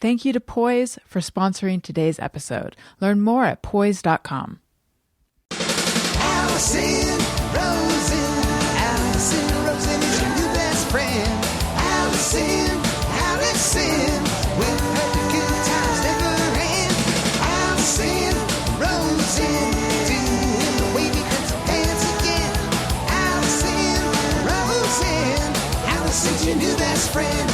Thank you to Poise for sponsoring today's episode. Learn more at poise.com. Alison Rosen is your new best friend. Alison, with her good times never end. Alison Rosen, doing the wavy pencil dance again. Alison's your new best friend.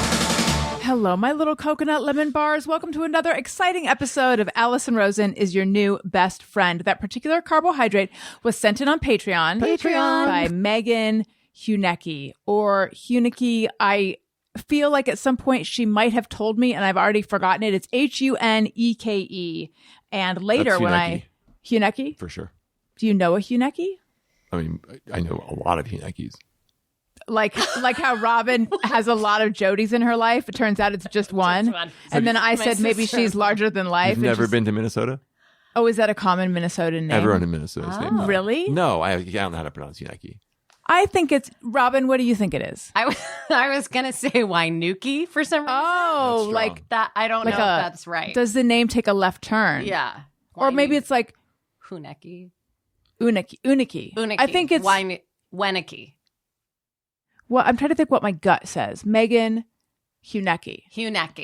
Hello, my little coconut lemon bars. Welcome to another exciting episode of Alison Rosen is your new best friend. That particular carbohydrate was sent in on Patreon. By Megan Hunecke or Hunecke. I feel like at some point she might have told me and I've already forgotten it. It's Huneke. And later That's when Hunecke. Hunecke? For sure. Do you know a Hunecke? I mean, I know a lot of Huneckes. Like how Robin has a lot of Jodies in her life. It turns out it's just one. And then I said maybe she's larger than life. You've never been to Minnesota? Oh, is that a common Minnesotan name? Everyone in Minnesota is named that. Really? No, I don't know how to pronounce Hunecke. I think it's Robin. What do you think it is? I was gonna say Wainuki for some reason. Oh, That's like that. I don't know if that's right. Does the name take a left turn? Yeah. Or maybe it's like Hunecke. Uniki. I think it's Weneke. Well, I'm trying to think what my gut says. Megan Hunecke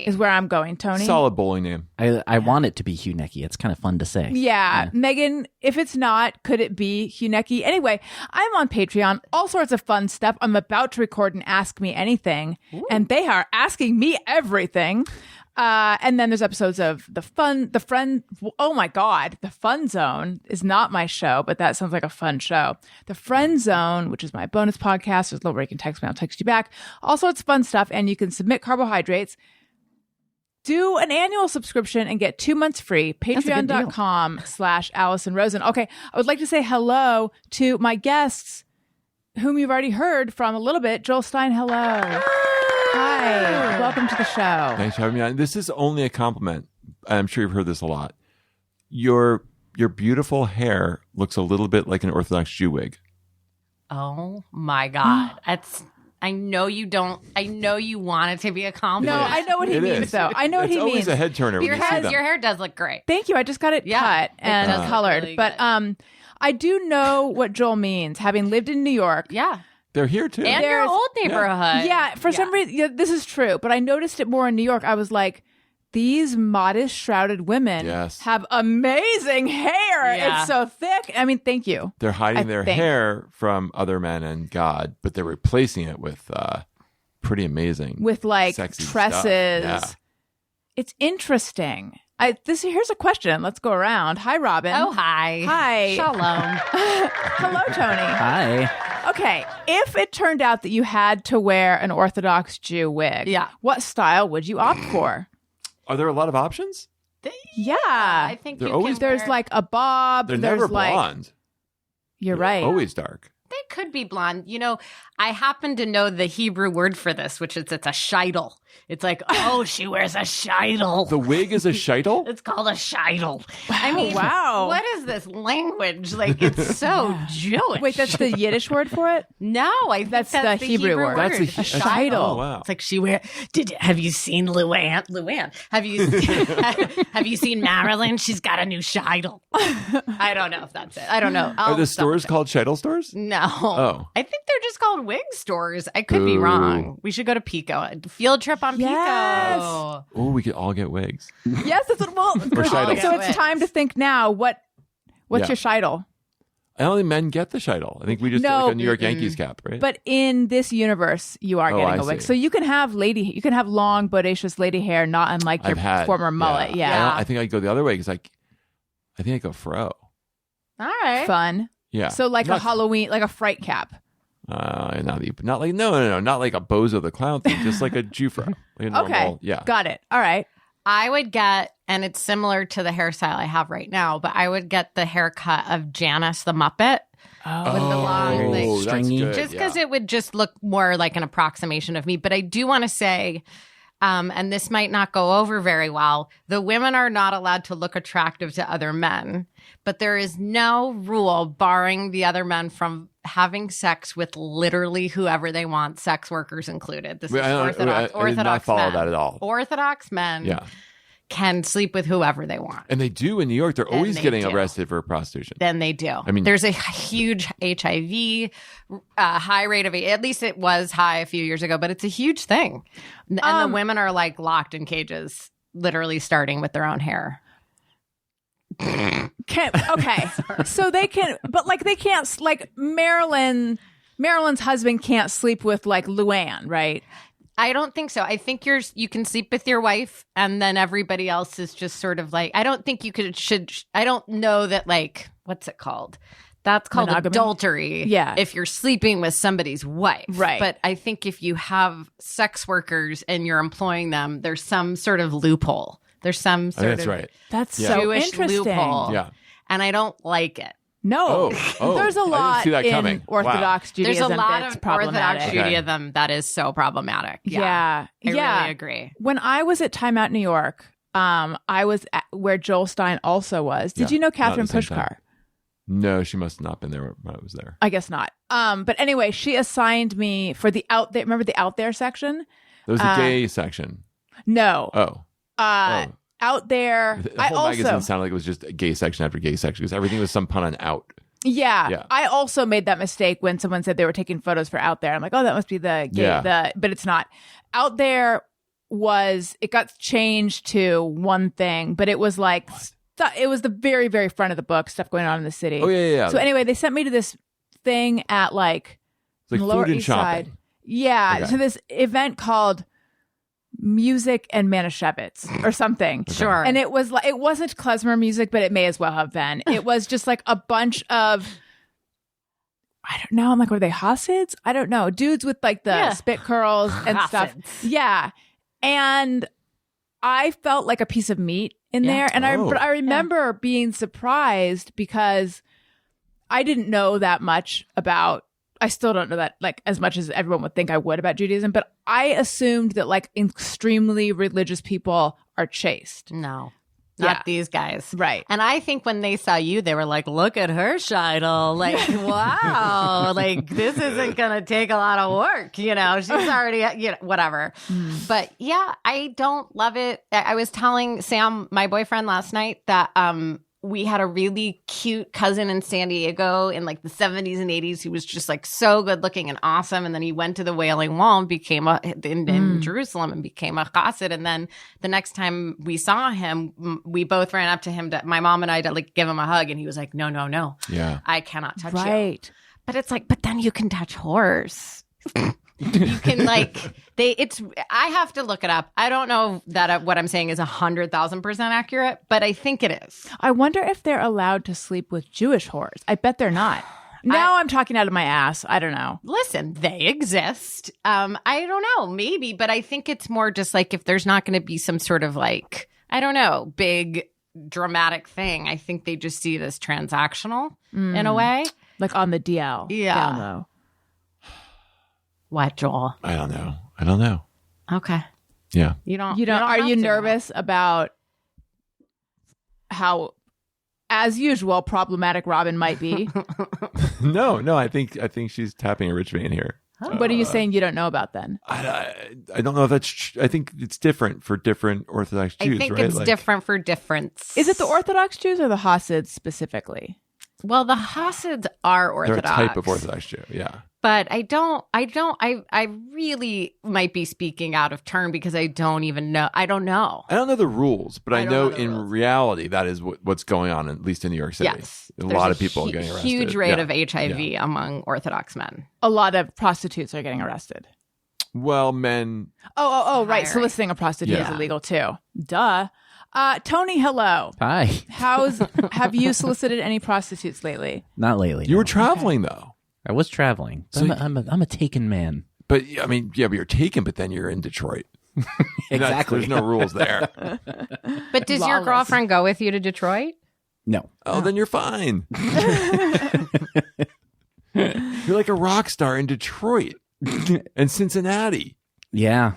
is where I'm going, Tony. Solid bowling name. I want it to be Hunecke. It's kind of fun to say. Yeah. Megan, if it's not, could it be Hunecke? Anyway, I'm on Patreon. All sorts of fun stuff. I'm about to record an Ask Me Anything, and they are asking me everything. And then there's episodes of The Friend Zone is not my show, but that sounds like a fun show. The Friend Zone, which is my bonus podcast. There's a little where you can text me. I'll text you back. All sorts of fun stuff. And you can submit carbohydrates. Do an annual subscription and get 2 months free. Patreon.com/Alison Rosen. Okay. I would like to say hello to my guests, whom you've already heard from a little bit. Joel Stein, hello. Hi, welcome to the show. Thanks for having me on. This is only a compliment. I'm sure you've heard this a lot. Your beautiful hair looks a little bit like an Orthodox Jew wig. Oh my God. I know you don't. I know you want it to be a compliment. No, I know what he means, though. I know what he means. It's always a head turner. Your hair does look great. Thank you. I just got it cut and colored. Really but I do know what Joel means, having lived in New York. Yeah. They're here too. And your old neighborhood. Yeah, for some reason, this is true. But I noticed it more in New York. I was like, these modest, shrouded women have amazing hair. Yeah. It's so thick. I mean, thank you. They're hiding their hair from other men and God, but they're replacing it with pretty amazing. With like sexy tresses. stuff. Yeah. It's interesting. Here's a question. Let's go around. Hi, Robin. Oh, hi. Hi. Shalom. Hello, Tony. Hi. Okay, if it turned out that you had to wear an Orthodox Jew wig, what style would you opt for? Are there a lot of options? Yeah. I think there's like a bob. They're there's never like, blonde. You're They're right. always dark. They could be blonde. You know, I happen to know the Hebrew word for this, which is it's a sheitel. It's like, oh, she wears a sheitel. The wig is a sheitel? It's called a sheitel. I mean, wow. What is this language? Like, it's so Jewish. Wait, that's the Yiddish word for it? No, I think that's the Hebrew word. That's a sheitel. Oh, wow. It's like have you seen Luann? Have you seen Marilyn? She's got a new sheitel. I don't know if that's it. I don't know. Are the stores called sheitel stores? No. Oh. I think they're just called wig stores. I could be wrong. We should go to Pico. Field trip on Pico. Oh, we could all get wigs. Yes, that's what. sheitel. So it's time to think now. What's your sheitel? I don't think men get the sheitel. I think we just get like a New York Yankees cap, right? But in this universe, you are getting a wig. see. So you can have long, bodacious lady hair, not unlike your former mullet. Yeah. I think I'd go the other way because I think I'd go fro. All right. Fun. Yeah. So like a Halloween, like a fright cap. Not like not like a Bozo the Clown thing, just like a Jew fro. Like a normal, okay. Got it. All right. I would get, and it's similar to the hairstyle I have right now, but I would get the haircut of Janice the Muppet. With the long, that's stringy. good, just because it would just look more like an approximation of me. But I do want to say, and this might not go over very well, the women are not allowed to look attractive to other men, but there is no rule barring the other men from having sex with literally whoever they want, sex workers included. This is Orthodox I did not follow men. that at all. Orthodox men. Yeah. can sleep with whoever they want. And they do in New York. They're always they getting do. arrested for prostitution. Then they do. I mean- there's a huge HIV high rate of, at least it was high a few years ago, but it's a huge thing. And the women are like locked in cages, literally starting with their own hair. Okay. So they can, but like they can't, like Marilyn's husband can't sleep with like Luann, right? I don't think so. I think you can sleep with your wife, and then everybody else is just sort of like. I don't think you should. I don't know that, like, what's it called? That's called Monogamy? adultery. Yeah. If you're sleeping with somebody's wife, Right. But I think if you have sex workers and you're employing them, there's some sort of loophole. There's some I sort think that's of right. That's Yeah. so Jewish interesting. loophole. Yeah. And I don't like it. No, Oh, there's a I didn't lot see that in coming. Orthodox Wow. Judaism There's a lot that's of problematic. Orthodox Judaism that is so problematic. Yeah. I Yeah. really agree. When I was at Time Out New York, I was at where Joel Stein also was. Did Yeah, you know not Catherine at the same time. Pushkar? No, she must have not been there when I was there. I guess not. But anyway, she assigned me for the out there. Remember the out there section? There was a gay section. No. Oh. Out there. The I whole also magazine sounded like it was just a gay section after gay section because everything was some pun on out. Yeah. Yeah. I also made that mistake when someone said they were taking photos for out there. I'm like, oh, that must be the gay, Yeah. but it's not. Out there it got changed to one thing, but it was like it was the very, very front of the book, stuff going on in the city. Oh, yeah. So anyway, they sent me to this thing at like It's like the Lower food and East Side. shopping. Yeah. Okay. So this event called Music and Manischewitz or something. Sure. And it was like it wasn't klezmer music, but it may as well have been. It was just like a bunch of I don't know. I'm like, were they Hasids? I don't know. Dudes with like the spit curls and stuff. Hasids. Yeah. And I felt like a piece of meat in there. And Oh. I remember being surprised because I didn't know that much about I still don't know that like as much as everyone would think I would about Judaism, but I assumed that like extremely religious people are chaste. No, Yeah. not these guys. Right. And I think when they saw you, they were like, look at her, Scheidel. Like, wow, like this isn't going to take a lot of work. You know, she's already, whatever. But yeah, I don't love it. I was telling Sam, my boyfriend last night that, we had a really cute cousin in San Diego in like the 70s and 80s who was just like so good looking and awesome. And then he went to the Wailing Wall and became in Jerusalem and became a chassid. And then the next time we saw him, we both ran up to him, my mom and I, to like give him a hug. And he was like, no, Yeah. I cannot touch you. Right. But it's like, but then you can touch whores. You can like I have to look it up. I don't know that what I'm saying is 100,000% accurate, but I think it is. I wonder if they're allowed to sleep with Jewish whores. I bet they're not. Now I'm talking out of my ass. I don't know. Listen, they exist. I don't know, maybe, but I think it's more just like if there's not going to be some sort of like, I don't know, big dramatic thing. I think they just see it as transactional in a way. Like on the DL. Yeah. Down low. What, Joel? I don't know. Okay. Yeah. You don't. Are have you to. nervous about how, as usual, problematic Robin might be? No. I think she's tapping a rich vein here. What are you saying you don't know about then? I don't know if that's. I think it's different for different Orthodox Jews. I think right? it's Like, different for difference. Is it the Orthodox Jews or the Hasids specifically? Well, the Hasids are They're Orthodox. a type of Orthodox Jew. Yeah. But I really might be speaking out of turn because I don't even know. I don't know. I don't know the rules, but I don't know know the in rules. reality that is what's going on, at least in New York City. Yes. A There's lot of people are getting arrested. Huge rate Yeah. of HIV Yeah. among Orthodox men. A lot of prostitutes are getting arrested. Well, men. Oh, right. Hiring. Soliciting a prostitute is Yeah. illegal too. Duh. Tony, hello. Hi. Have you solicited any prostitutes lately? Not lately. You no. were traveling though, I was traveling. So I'm a taken man. but I mean, yeah, but you're taken, but then you're in Detroit. Exactly. There's no rules there. But does your Lawless. girlfriend go with you to Detroit? No. Oh, then you're fine. You're like a rock star in Detroit and Cincinnati. Yeah.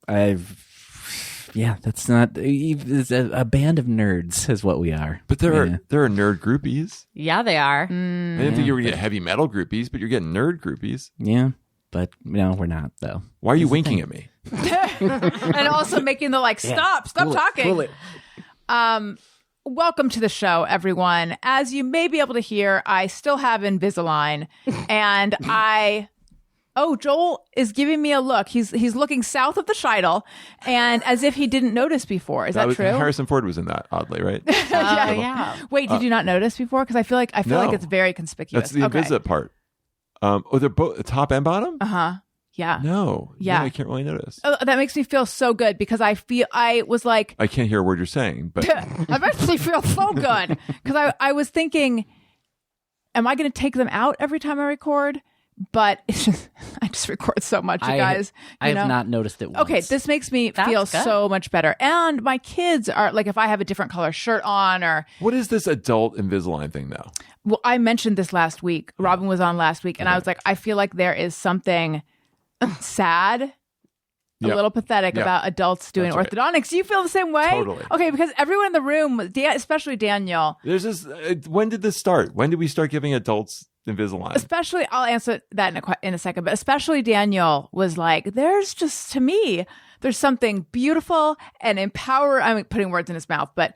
That's not. It's a band of nerds is what we are. But there Yeah. are nerd groupies. Yeah, they are. I didn't think you were getting heavy metal groupies, but you're getting nerd groupies. Yeah. But no, we're not though. Why are you winking at me? and also making the stop Cool it, talking. cool it. Welcome to the show, everyone. As you may be able to hear, I still have Invisalign, and Joel is giving me a look. He's looking south of the Scheidel, and as if he didn't notice before. Is that true? Harrison Ford was in that, oddly, right? Yeah. Wait, did you not notice before? Because I feel like No. it's very conspicuous. That's the Invisa part. They're both top and bottom? Yeah. No. Yeah. I can't really notice. Oh, that makes me feel so good because I was like, I can't hear a word you're saying, but I actually feel so good because I was thinking, am I going to take them out every time I record? But it's just, I just record so much, you guys. I have not noticed it once. Okay, this makes me That's feel good. so much better. And my kids are like, if I have a different color shirt on, or what is this adult Invisalign thing, though? well, I mentioned this last week. Robin was on last week, and I was like, I feel like there is something sad, a Yep. little pathetic Yep. about adults doing That's right. orthodontics. Do you feel the same way? Totally. Okay, because everyone in the room, especially Daniel, There's this. When did this start? When did we start giving adults Invisalign? especially, I'll answer that in a second, but especially Daniel was like, there's just, to me, there's something beautiful and empowering. I'm putting words in his mouth, but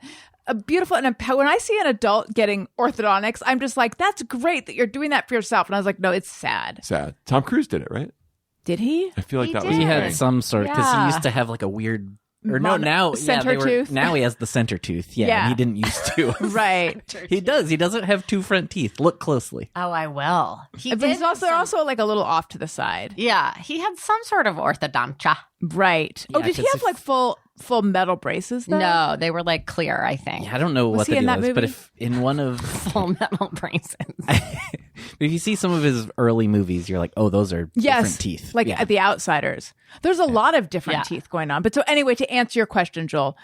beautiful and when I see an adult getting orthodontics, I'm just like, that's great that you're doing that for yourself. And I was like, no, it's sad. Sad. Tom Cruise did it, right? Did he? I feel like He that did. was He a had thing. some sort because Yeah. he used to have like a weird or no Mon- now center tooth? Now he has the center tooth. Yeah, Yeah. and he didn't used to. Right. He does. He doesn't have two front teeth. Look closely. Oh, I will. But he's also like a little off to the side. Yeah, he had some sort of orthodontia. Right. Yeah, Did he 'cause have like full metal braces though? No, they were like clear, I think. Yeah, I don't know what he the in deal that is, but movie? if in one of Full metal braces. if you see some of his early movies, you're like, oh, those are Yes. different teeth. Like yeah. The Outsiders. There's a lot of different Yeah. teeth going on. But so anyway, to answer your question, Joel,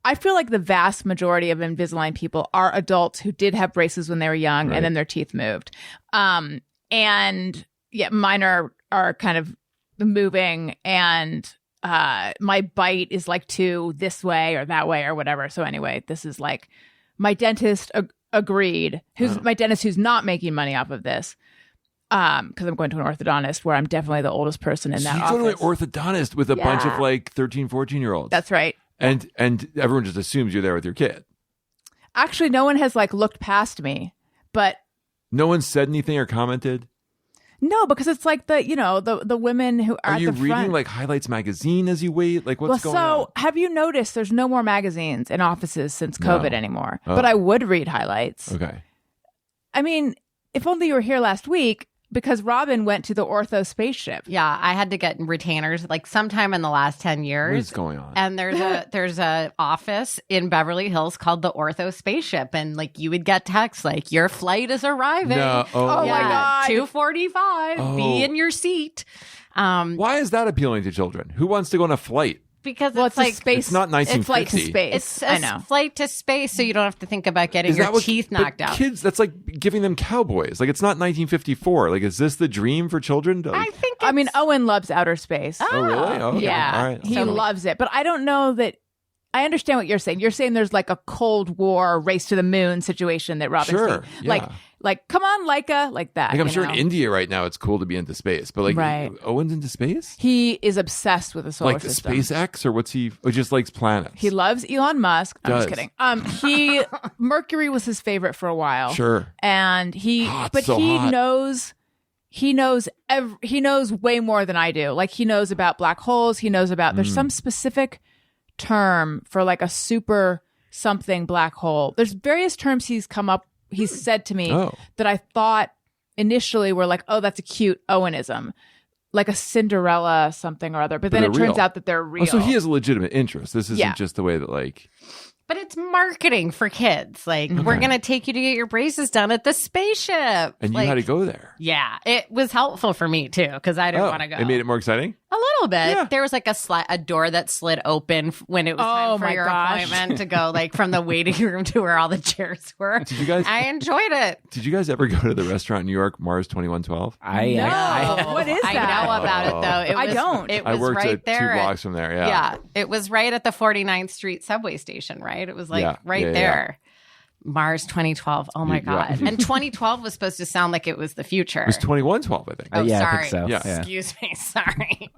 I feel like the vast majority of Invisalign people are adults who did have braces when they were young Right. and then their teeth moved. And yeah, mine are kind of moving, and my bite is like to this way or that way or whatever. So anyway, this is like my dentist agreed. My dentist who's not making money off of this. Because I'm going to an orthodontist where I'm definitely the oldest person in So that you office. go to an orthodontist with a bunch of Yeah. like 13, 14-year-olds. That's right. And everyone just assumes you're there with your kid. Actually, no one has like looked past me, but No one said anything or commented. no, because it's like the women who are Are at you the reading front. like Highlights magazine as you wait? Like what's well, going on? so have you noticed there's no more magazines in offices since COVID No. anymore? Oh. But I would read highlights. Okay. I mean, if only you were here last week, because Robin went to the ortho spaceship. Yeah, I had to get retainers like sometime in the last 10 years. What is going on? And there's a office in Beverly Hills called the Ortho Spaceship, and like you would get texts like your flight is arriving. No. Oh, Oh my God. 2:45. Oh. Be in your seat. Why is that appealing to children? Who wants to go on a flight? Because Well, it's it's like a space. It's not It's flight to 1950. space. it's I a know. flight to space, so you don't have to think about getting Is your that what teeth but knocked out. Kids, that's like giving them cowboys. Like it's not 1954. Like is this the dream for children? To, I like- think. I mean, it's- Owen loves outer space. oh really? Oh, okay. Yeah, All right. he So- loves it. But I don't know that. I understand what you're saying. You're saying there's like a Cold War race to the moon situation that Robin's Sure, saying. Like, come on, Leica, like that. Like I'm you sure know? in India right now it's cool to be into space, but like Right. Owen's into space, He is obsessed with the solar like system. SpaceX, or what's he? Or just likes planets? He loves Elon Musk. I'm just Does. kidding. Mercury was his favorite for a while. Sure. And he Hot, but so he hot. knows he knows way more than I do. Like he knows about black holes, he knows about Mm. there's some specific term for like a super something black hole. There's various terms he's said to me Oh. that I thought initially were like, oh, that's a cute Owenism. Like a Cinderella something or other. But then they're it turns real. out that they're real. Oh, so he has a legitimate interest. This isn't Yeah. just the way that like. But it's marketing for kids. Like we're gonna take you to get your braces done at the spaceship. And you Like, had to go there. Yeah, it was helpful for me too because I didn't want to go. It made it more exciting. A little bit. Yeah. There was like a door that slid open when it was Oh, time for my your gosh. appointment to go like from the waiting room to where all the chairs were. Did you guys? I enjoyed it. Did you guys ever go to the restaurant in New York, Mars 2112? No. What is I that? know about it though. It I was, don't. It I was worked right at there. 2 blocks from there. Yeah. Yeah, it was right at the 49th Street subway station. Right, it was like Yeah. right Yeah, yeah. there. Mars 2012. Oh my You're right. God. And 2012 was supposed to sound like it was the future. It was 2112, I think. Oh, yeah, sorry. I think so. Yeah. Excuse me. Sorry.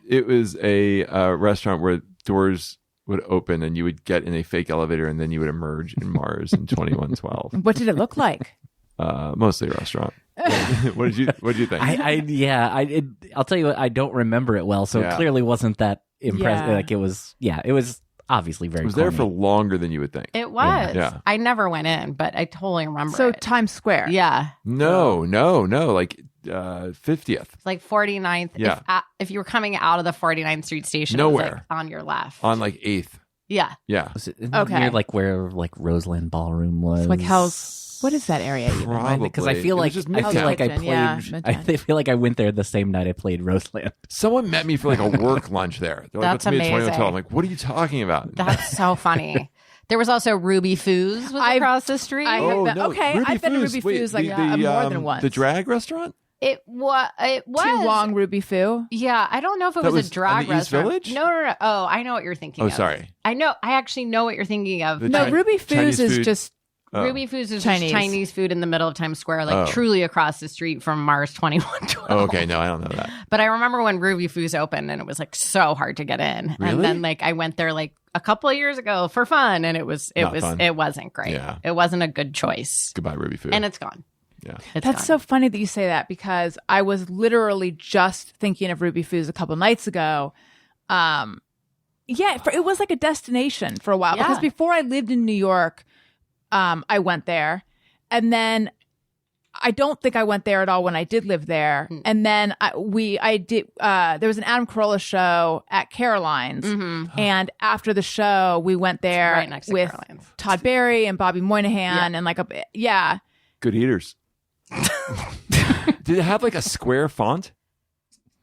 It was a restaurant where doors would open and you would get in a fake elevator and then you would emerge in Mars in 2112. What did it look like? Mostly a restaurant. What did you think? I'll tell you what, I don't remember it well, so Yeah. it clearly wasn't that impressive. Yeah. Like it was obviously very It was there corny. for longer than you would think. It was. Yeah. I never went in, but I totally remember So it. Times Square. Yeah. No, like 50th. It's like 49th. Yeah. If you were coming out of the 49th Street station, it was Nowhere. like on your left. On like 8th. Yeah. Yeah. Was it Okay. near like where like Roseland Ballroom was? It's like Hell's. What is that area? Even? Probably. Because I feel It was like just I feel Midtown. like I Midtown, played. yeah, I Midtown. feel like I went there the same night I played Roseland. Someone met me for like a work lunch there. They're like, That's "What's me at amazing. 2012?" I'm like, "What are you talking about?" That's so funny. There was also Ruby Foos was across the street. Okay, I've been to Ruby Wait, Foos like more than once. The drag restaurant? It was. Too long Ruby Foo. Yeah, I don't know if it That was was a drag on the East restaurant. Village? No. Oh, I know what you're thinking Oh, of. sorry. I actually know what you're thinking of. The No, Chi- Ruby Foos Chinese is food? just Oh. Ruby Foos is Chinese. just Chinese food in the middle of Times Square, like Oh. truly across the street from Mars 2112. Oh, okay. No, I don't know that. But I remember when Ruby Foos opened and it was like so hard to get in. Really? And then like I went there like a couple of years ago for fun and it Not wasn't great. Yeah. It wasn't a good choice. Goodbye, Ruby Food. And it's gone. Yeah. It's That's gone. so funny that you say that because I was literally just thinking of Ruby Foos a couple nights ago. It was like a destination for a while Yeah. because before I lived in New York, I went there, and then I don't think I went there at all when I did live there. And then I did. There was an Adam Carolla show at Caroline's, and after the show, we went there right next to with Caroline's. Todd Barry and Bobby Moynihan, and Good eaters. Did it have like a square font?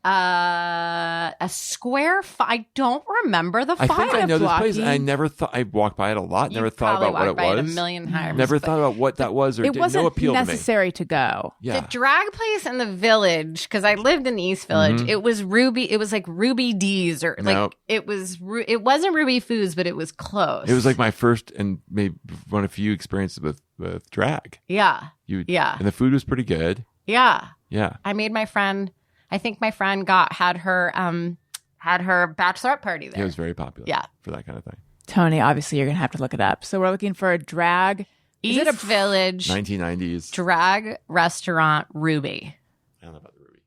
A square. I don't remember the I font. think I know this place. blocky. And I never thought I walked by it a lot. Never thought about what it was. A million times. Never but thought about what that was, or it did wasn't no appeal to me. necessary to go. Yeah. The drag place in the Village, because I lived in the East Village. Mhm. It was Ruby. It was like Ruby D's, or like Nope. it was. It wasn't Ruby Foos, but it was close. It was like my first and maybe one of few experiences with drag. yeah, And the food was pretty good. yeah. Yeah. I made my friend. I think my friend had her bachelorette party there. It was very popular. Yeah. For that kind of thing. Tony, obviously, you're gonna have to look it up. So we're looking for a drag. Is East it a Village 1990s. drag restaurant Ruby. I don't know about the Ruby.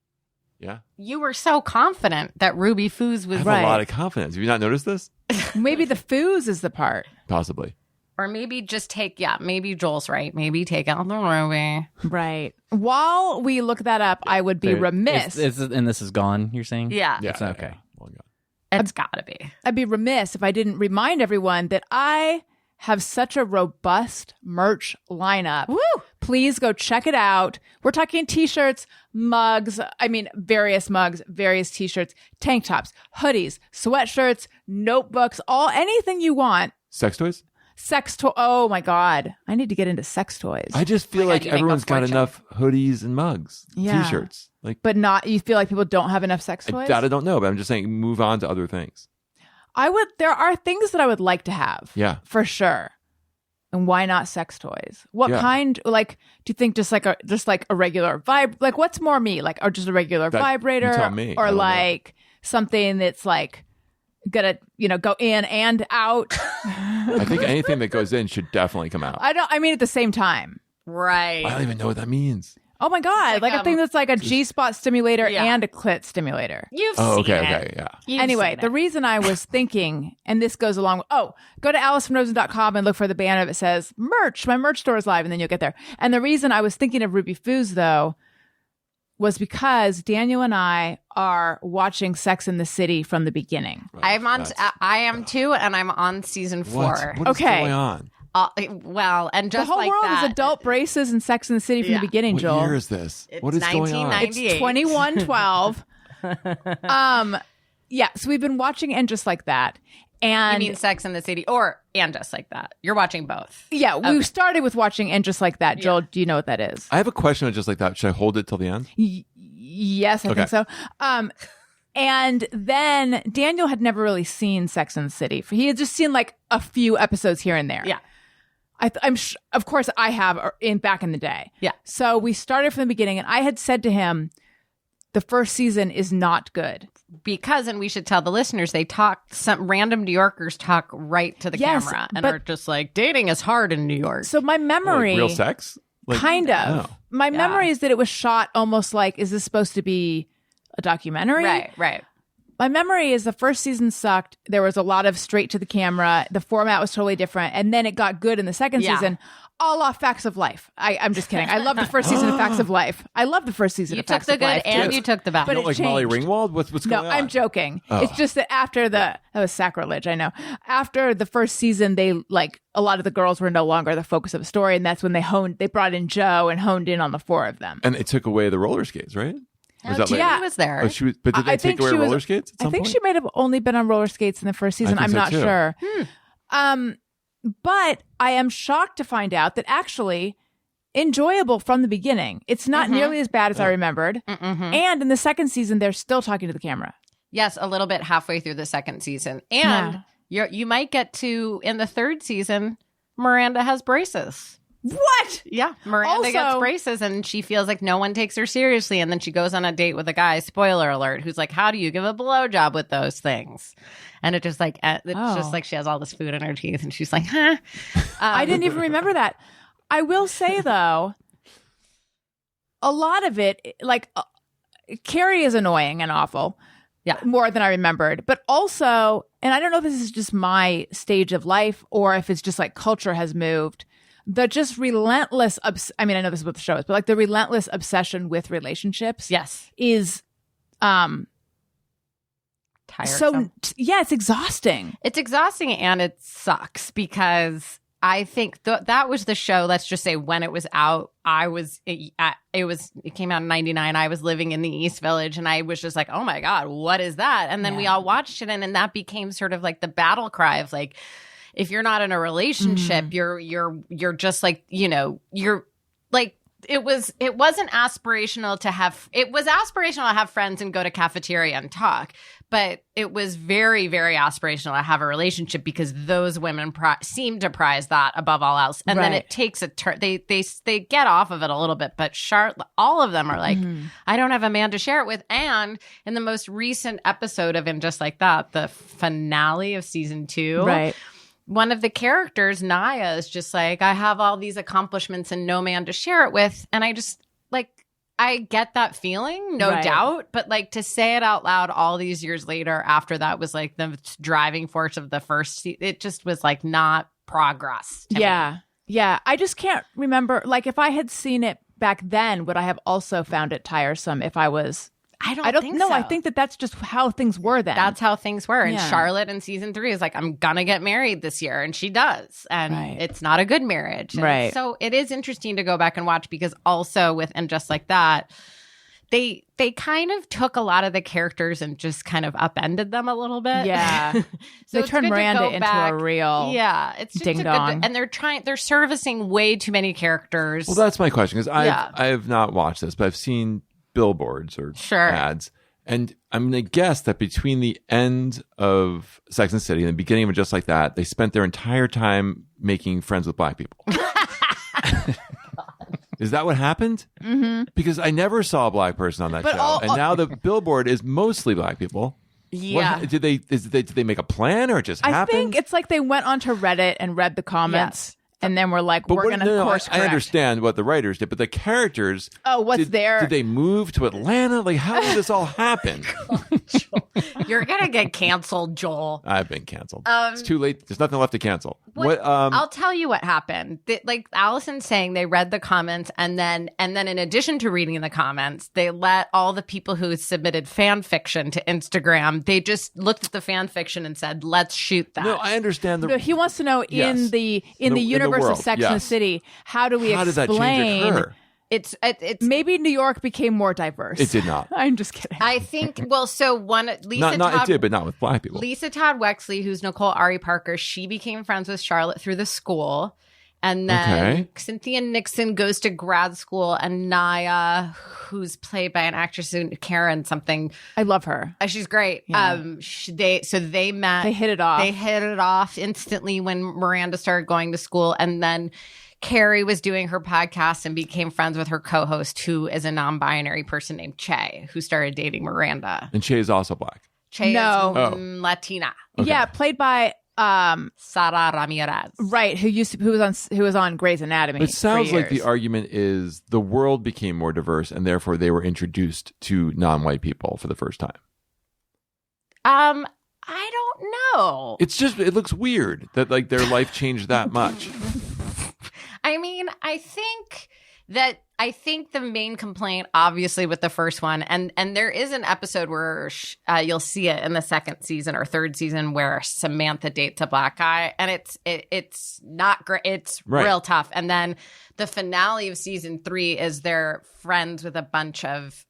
Yeah. You were so confident that Ruby Foos I was have Right. a lot of confidence. Have you not noticed this? Maybe the foos is the part. Possibly. Or maybe just maybe Joel's right. Maybe take out the Ruby. Right. While we look that up, I would be remiss. And this is gone. You're saying? Yeah, Yeah. It's okay. Yeah. Well, God. it's gotta be. I'd be remiss if I didn't remind everyone that I have such a robust merch lineup. Woo! Please go check it out. We're talking t-shirts, mugs, various mugs, various t-shirts, tank tops, hoodies, sweatshirts, notebooks, anything you want. Sex toys? Sex toy. Oh my God. I need to get into sex toys. I just feel God, like you make a everyone's got fortune. enough hoodies and mugs, Yeah. t-shirts. Like But you feel like people don't have enough sex toys? I don't know, but I'm just saying move on to other things. There are things that I would like to have. Yeah. For sure. And why not sex toys? What Yeah. kind, do you think just like a regular what's more me? Or just a regular That- vibrator? you tell me. I Or don't know. like something that's like gonna, go in and out. I think anything that goes in should definitely come out. I mean at the same time. Right. I don't even know what that means. Oh my God. Like, a thing that's like a G-spot stimulator Yeah. and a clit stimulator. You've Oh, seen okay, it. okay, yeah. You've Anyway, seen the it. reason I was thinking, and this goes along with, go to AlisonRosen.com and look for the banner that says merch. My merch store is live, and then you'll get there. And the reason I was thinking of Ruby Foos, though, was because Daniel and I are watching Sex in the City from the beginning. I'm on. I am too, and I'm on season 4. What is Okay. going on? And just the whole like world that, is adult braces and Sex in the City from Yeah. the beginning, What Joel. year is this? It's What is going on? 1990. It's 2112. So we've been watching And Just Like That. You And mean Sex in the City, and just like that? You're watching both. yeah, we started with watching And Just Like That. Joel, do you know what that is? I have a question on Just Like That. Should I hold it till the end? Yes, I Okay. think so. And then Daniel had never really seen Sex and the City. He had just seen like a few episodes here and there. Yeah. Of course, I have back in the day. Yeah. So we started from the beginning, and I had said to him, the first season is not good. Because, and we should tell the listeners, some random New Yorkers talk right to the Yes, camera and but- are just like, dating is hard in New York. So my memory, Like real sex? Like, kind of. oh. My memory is that it was shot almost like, is this supposed to be a documentary? Right. My memory is the first season sucked. There was a lot of straight to the camera. The format was totally different. And then it got good in the second Yeah. season. A la Facts of Life. I'm just kidding. I love the first season of Facts of Life. I love the first season You of took Facts the of good Life. and too. you took the bad. But You don't it like Molly changed. Ringwald? What's No, going on? I'm joking. It's just that after that was sacrilege, I know. After the first season, they a lot of the girls were no longer the focus of the story, and that's when they brought in Joe and honed in on the four of them. And they took away the roller skates, right? Was that Judy later? was there. Oh, but did they take away roller skates at I some think point? she might have only been on roller skates in the first season. think I'm so, not too. sure. But I am shocked to find out that actually enjoyable from the beginning. It's not nearly as bad as I remembered. And in the second season, they're still talking to the camera. Yes, a little bit halfway through the second season. And you might get to, in the third season, Miranda has braces. What? Yeah, Miranda Also- gets braces and she feels like no one takes her seriously. And then she goes on a date with a guy, spoiler alert, who's like, how do you give a blowjob with those things? And it's just like she has all this food in her teeth and she's like, huh? I didn't even remember that. I will say, though, a lot of it, Carrie is annoying and awful. Yeah. More than I remembered. But also, and I don't know if this is just my stage of life or if it's just like culture has moved, the just relentless, I know this is what the show is, but the relentless obsession with relationships Yes. is Tiresome. it's exhausting. It's exhausting and it sucks because I think that was the show. Let's just say when it was out, it came out in 99. I was living in the East Village and I was just like, oh my God, what is that? And then we all watched it and that became sort of like the battle cry of like, if you're not in a relationship, you're just like, you're like, it wasn't aspirational to have, it was aspirational to have friends and go to cafeteria and talk, but it was very, very aspirational to have a relationship because those women seem to prize that above all else. And then Right. it takes a turn. They get off of it a little bit, but all of them are like, I don't have a man to share it with. And in the most recent episode of And Just Like That, the finale of season 2, Right. one of the characters, Naya, is just like, I have all these accomplishments and no man to share it with. And I just I get that feeling, no Right. doubt. But to say it out loud all these years later after that was the driving force of the first it just was not progress to me. Yeah. I just can't remember. If I had seen it back then, would I have also found it tiresome if I was... I don't think know. so. I think that's just how things were then. That's how things were. And Yeah. Charlotte in season 3 is like, I'm going to get married this year. And she does. And Right. it's not a good marriage. And Right. so it is interesting to go back and watch because also with And Just Like That, they kind of took a lot of the characters and just kind of upended them a little bit. Yeah. So They it's turned good to Miranda go into back. a real Yeah. It's just ding dong. and they're servicing way too many characters. Well, that's my question because Yeah. I have not watched this, but I've seen billboards or Sure. ads. And I'm going to guess that between the end of Sex and the City and the beginning of it Just Like That, they spent their entire time making friends with black people. Is that what happened? Mm-hmm. Because I never saw a black person on that show. And now the billboard is mostly black people. Yeah. Did they make a plan or it just I happened? think it's like they went onto Reddit and read the comments and then we're like, But we're going to course I correct. understand what the writers did, but the characters. Oh, what's did, there? Did they move to Atlanta? How did this all happen? You're going to get canceled, Joel. I've been canceled. It's too late. There's nothing left to cancel. I'll tell you what happened. Allison's saying they read the comments and then in addition to reading the comments, they let all the people who submitted fan fiction to Instagram, they just looked at the fan fiction and said, let's shoot that. No, I understand. No, he wants to know Yes. in the In the universe world, of Sex and the yes. City, how do we How did that change explain? occur? It's Maybe New York became more diverse. It did not. I'm just kidding. I think, so Lisa Not Todd, it did, but not with black people. Lisa Todd Wexley, who's Nicole Ari Parker, she became friends with Charlotte through the school. And then Okay. Cynthia Nixon goes to grad school, and Naya, who's played by an actress named Karen something. I love her. She's great. Yeah. They met. They hit it off. They hit it off instantly when Miranda started going to school, and then Carrie was doing her podcast and became friends with her co-host, who is a non-binary person named Che, who started dating Miranda. And Che is also black. Che No. is Oh. Latina. Okay. Yeah, played by Sara Ramirez. right, who was on Grey's Anatomy. It sounds for like the years. argument is the world became more diverse, and therefore they were introduced to non-white people for the first time. I don't know. It's just it looks weird that like their life changed that much. I mean, I think the main complaint, obviously, with the first one, and there is an episode where you'll see it in the second season or third season where Samantha dates a black guy, and it's not great. It's Right. real tough. And then the finale of season 3 is they're friends with a bunch of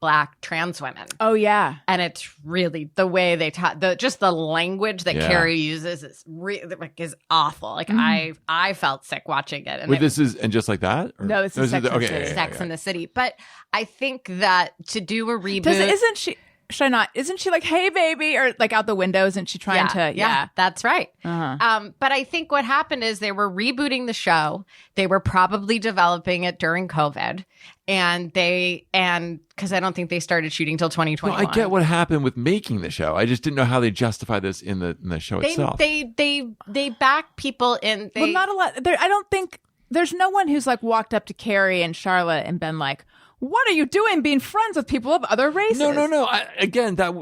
black trans women. Oh yeah. And it's really the way they talk, just the language that Yeah. Carrie uses is awful. Like I felt sick watching it. And Wait, it- this is and just like that? Or- No, this is Sex and the City. Sex in the City. But I think that to do a reboot, Isn't she? Should I not? Isn't she like, hey baby, or like out the window? Isn't she trying to? Yeah. that's right. Uh-huh. But I think what happened is they were rebooting the show. They were probably developing it during COVID, and because I don't think they started shooting till No, 2021. I get what happened with making the show. I just didn't know how they justify this in the show itself. They back people in. Well, not a lot. I don't think there's no one who's like walked up to Carrie and Charlotte and been like, "What are you doing, being friends with people of other races?" No.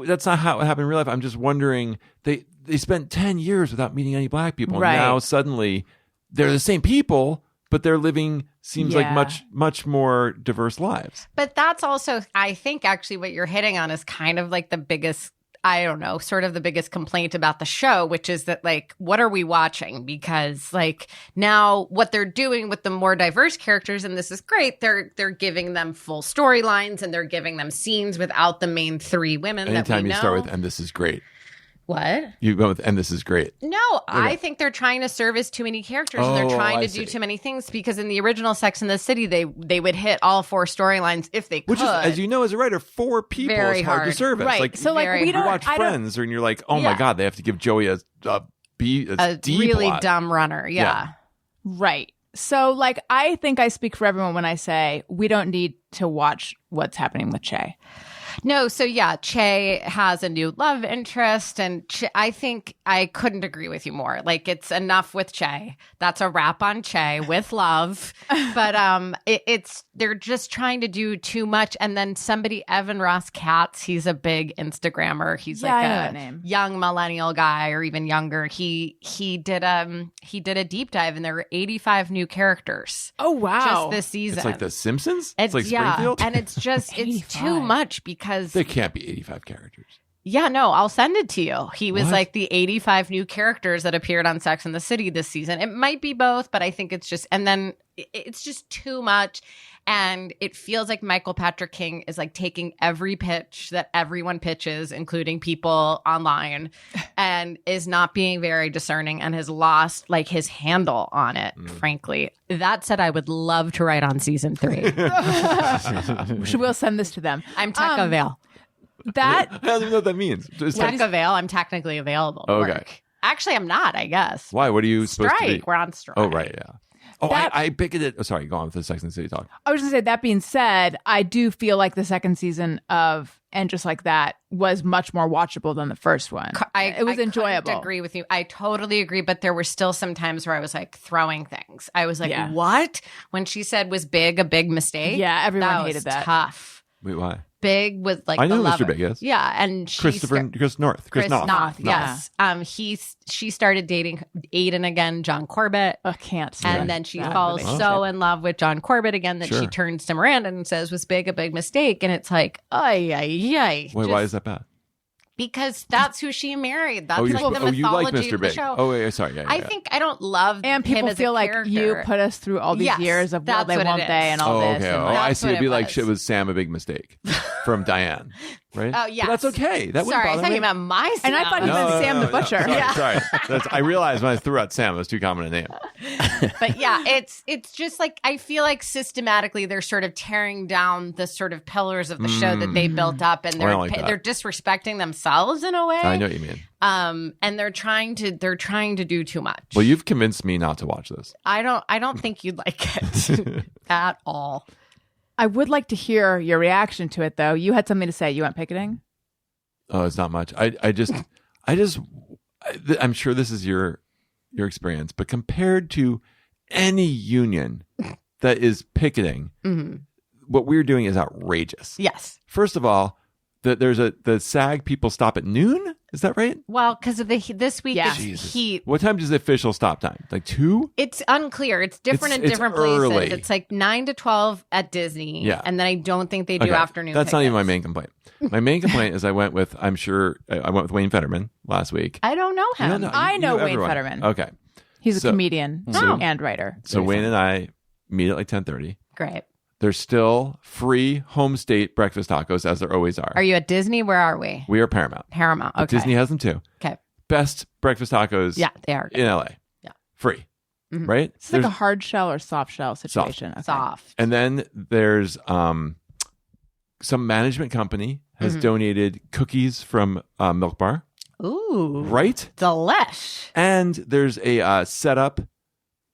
That's not how it happened in real life. I'm just wondering. They spent 10 years without meeting any black people. Right. Now suddenly they're the same people, but they're living seems like Yeah. much more diverse lives. But that's also, I think, actually what you're hitting on is kind of like the biggest, I don't know, sort of the biggest complaint about the show, which is that, like, what are we watching? Because, like, now what they're doing with the more diverse characters, and this is great, they're giving them full storylines and they're giving them scenes without the main 3 women that Anytime we you know. start with "and this is great," What? you go with "and this is great." No, I think they're trying to service too many characters and they're trying I to see. do too many things, because in the original Sex and the City, they would hit all 4 storylines if they could. Which is, as you know, as a writer, 4 people Very is hard to hard. service. Right. Like, So like very we you don't. watch I don't. Friends, and you're like, oh my Yeah. god, they have to give Joey a D really plot. dumb runner. Yeah. Right. So like I think I speak for everyone when I say we don't need to watch what's happening with Che. No, so yeah, Che has a new love interest, and I think I couldn't agree with you more. Like, it's enough with Che. That's a wrap on Che with love. But they're just trying to do too much. And then somebody, Evan Ross Katz, he's a big Instagrammer. He's Yeah, I know like that a name. young millennial guy, or even younger. He did a deep dive, and there were 85 new characters Oh wow. just this season. It's like The Simpsons. It's like yeah, Springfield. and it's just it's too 85. much because There can't be 85 characters. yeah, no, I'll send it to you. He was What? like the 85 new characters that appeared on Sex and the City this season. It might be both, but I think it's just, and then it's just too much. And it feels like Michael Patrick King is like taking every pitch that everyone pitches, including people online, and is not being very discerning and has lost like his handle on it, frankly. That said, I would love to write on season 3. We'll send this to them. I'm tech avail. That I don't even know what that means. Just Tech avail. I'm technically available to Okay. work. Actually, I'm not, I guess. why? What are you supposed to be? Strike. We're on strike. Oh, right, yeah. Oh, That- I picked it. Oh, sorry, go on with the Sex and the City talk. I was going to say, that being said, I do feel like the second season of And Just Like That was much more watchable than the first one. It was I enjoyable. couldn't agree with you. I totally agree, but there were still some times where I was like throwing things. I was like, Yeah. what? When she said was big a big mistake? Yeah, everyone that hated was that. tough. Wait, why? Big was like I the know love Mr. it. Big, yes. Yeah, and she Chris North. Chris Noth, yeah. yes. She started dating Aiden again, John Corbett. I can't. And then she that falls relationship. so in love with John Corbett again that she Sure. turns to Miranda and says, was big a big mistake? And it's like, ay, ay, ay. Wait, why is that bad? Because that's who she married. That's you're like the you like mythology Mr. of the Big. show. Oh, wait, sorry. Yeah, I yeah. think I don't love And him people as feel a like you character. put us through all these Yes, years of will that's they, what it won't they, is. and all Oh, this. okay. And Oh, like, I That's see. what It'd be it like was. shit was Sam a big mistake. from Diane, right? Oh, yes. But that's okay. That wouldn't Sorry, I bother thought me. you meant my Sam. And I thought you meant Sam the Butcher. Sorry. I realized when I threw out Sam, it was too common a name. But yeah, it's just like I feel like systematically they're sort of tearing down the sort of pillars of the show that they built up, and I don't like that. they're disrespecting themselves in a way. I know what you mean. And they're trying to do too much. Well, you've convinced me not to watch this. I don't think you'd like it at all. I would like to hear your reaction to it, though. You had something to say. You went picketing? Oh, it's not much. I'm sure this is your experience, but compared to any union that is picketing, what we're doing is outrageous. Yes. First of all, the SAG people stop at noon. Is that right? Well, because of this week Yeah. it's heat. What time is the official stop time? Like 2? It's unclear. It's different in It's different early. places. It's like 9 to 12 at Disney. Yeah. And then I don't think they do Okay. afternoon. That's not even my pickets. main complaint. My main complaint is I went with Wayne Fetterman last week. I don't know You him. don't know- I you know Wayne everyone. Fetterman. Okay. He's a So- comedian so- and writer. So Wayne and I meet at like 10:30. Great. There's still free home state breakfast tacos, as there always are. Are you at Disney? Where are we? We are Paramount. Paramount. But Okay. Disney has them too. Okay. Best breakfast tacos Yeah, they are. in LA. Yeah. Free. Mhm. Right? It's like There's- a hard shell or soft shell situation. Okay. Soft. and then there's some management company has Mm-hmm. donated cookies from Milk Bar. Ooh. Right? Delish. And there's a setup,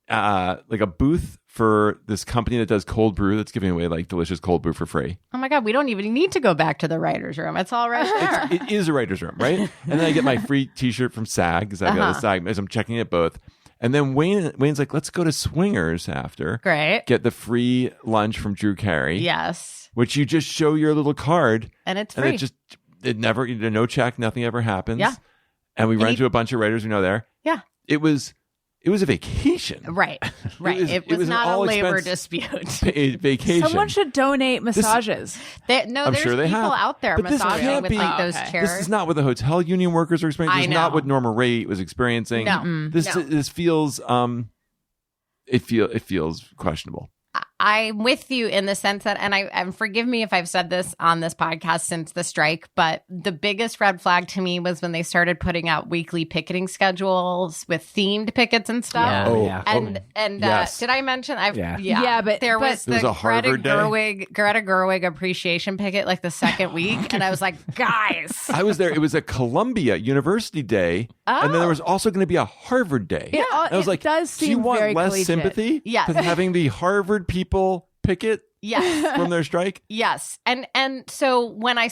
like a booth for this company that does cold brew that's giving away like delicious cold brew for free. Oh my God, we don't even need to go back to the writer's room. It's all right there. It is a writer's room, right? And then I get my free t-shirt from SAG because I've got a SAG, as I'm checking it both. And then Wayne's like, let's go to Swingers after. Great. Get the free lunch from Drew Carey. Yes. Which you just show your little card. And it's And free. it never, no check, nothing ever happens. Yeah. And we run you- into a bunch of writers we know there. Yeah. It was a vacation. Right. Right. was- It it was was an not a labor all-expense- dispute. Paid vacation. Someone should donate massages. I'm There's sure they people have. out there But this massaging can't with be- like those okay. chairs. This is not what the hotel union workers are experiencing. I This is not know. what Norma Ray was experiencing. No. This feels it feels questionable. I'm with you in the sense that, and forgive me if I've said this on this podcast since the strike, but the biggest red flag to me was when they started putting out weekly picketing schedules with themed pickets and stuff. Yeah. Oh, yeah. And yes. did I mention? Yeah. Yeah, but- there but- was There was the a Harvard day? Greta Gerwig appreciation picket like the second week, and I was like, guys, I was there. It was a Columbia University day, and then there was also going to be a Harvard day. Yeah, And I was it like, does do you seem want very less collegiate. sympathy Yes. than having the Harvard people picket yes. from their strike? Yes. And so when I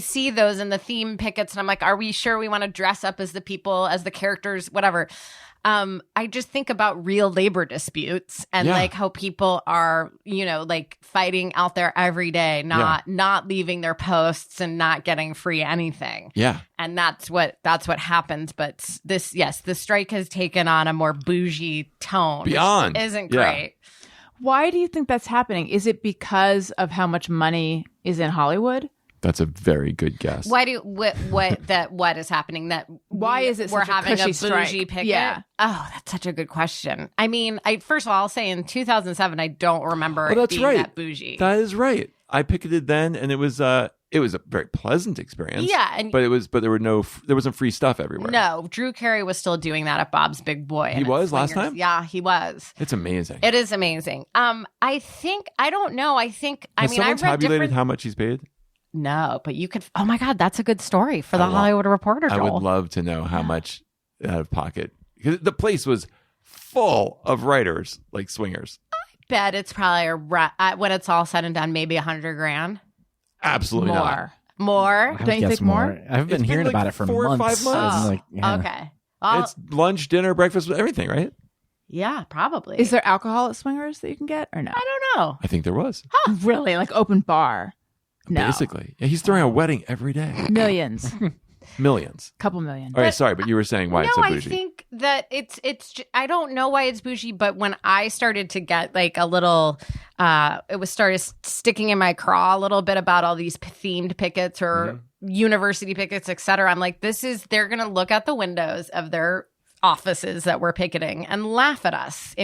see those in the theme pickets and I'm like, are we sure we want to dress up as the people, as the characters, whatever. I just think about real labor disputes and Yeah. like how people are, like fighting out there every day, not leaving their posts and not getting free anything. Yeah. And that's what happens. But the strike has taken on a more bougie tone. which Beyond. isn't Yeah. great. Why do you think that's happening? Is it because of how much money is in Hollywood? That's a very good guess. What is happening? Why is it we're such a having a cushy bougie strike? picket? Yeah. Oh, that's such a good question. I mean, first of all, I'll say in 2007, I don't remember Oh, it that's being right. that bougie. That is right. I picketed then, and it was a very pleasant experience. Yeah, but there wasn't free stuff everywhere. No, Drew Carey was still doing that at Bob's Big Boy. He and was at last Swingers. time? Yeah, he was. It's amazing. It is amazing. I think I don't know. Has I someone read tabulated different. how much he's paid? No, but you could. Oh my God, that's a good story for the Hollywood Reporter. I Joel. would love to know how much out of pocket, because the place was full of writers like Swingers. Bet it's probably when it's all said and done, maybe $100,000 Absolutely not. More. more. I would Don't you guess think more? I've been It's hearing been like about it for 4 or 5 months. months. I'm like, yeah. Okay. Well, It's lunch, dinner, breakfast, everything, right? yeah, probably. Is there alcohol at Swingers that you can get or no? I don't know. I think there was. Really? Like open bar? No. Basically. Yeah, he's throwing a wedding every day. Millions. Millions. Couple million. All right, sorry, but you were saying why it's so I bougie. think that I don't know why it's bougie, but when I started to get like a little, it was started sticking in my craw a little bit about all these themed pickets or university pickets, et cetera. I'm like, they're going to look out the windows of their offices that we're picketing and laugh at us.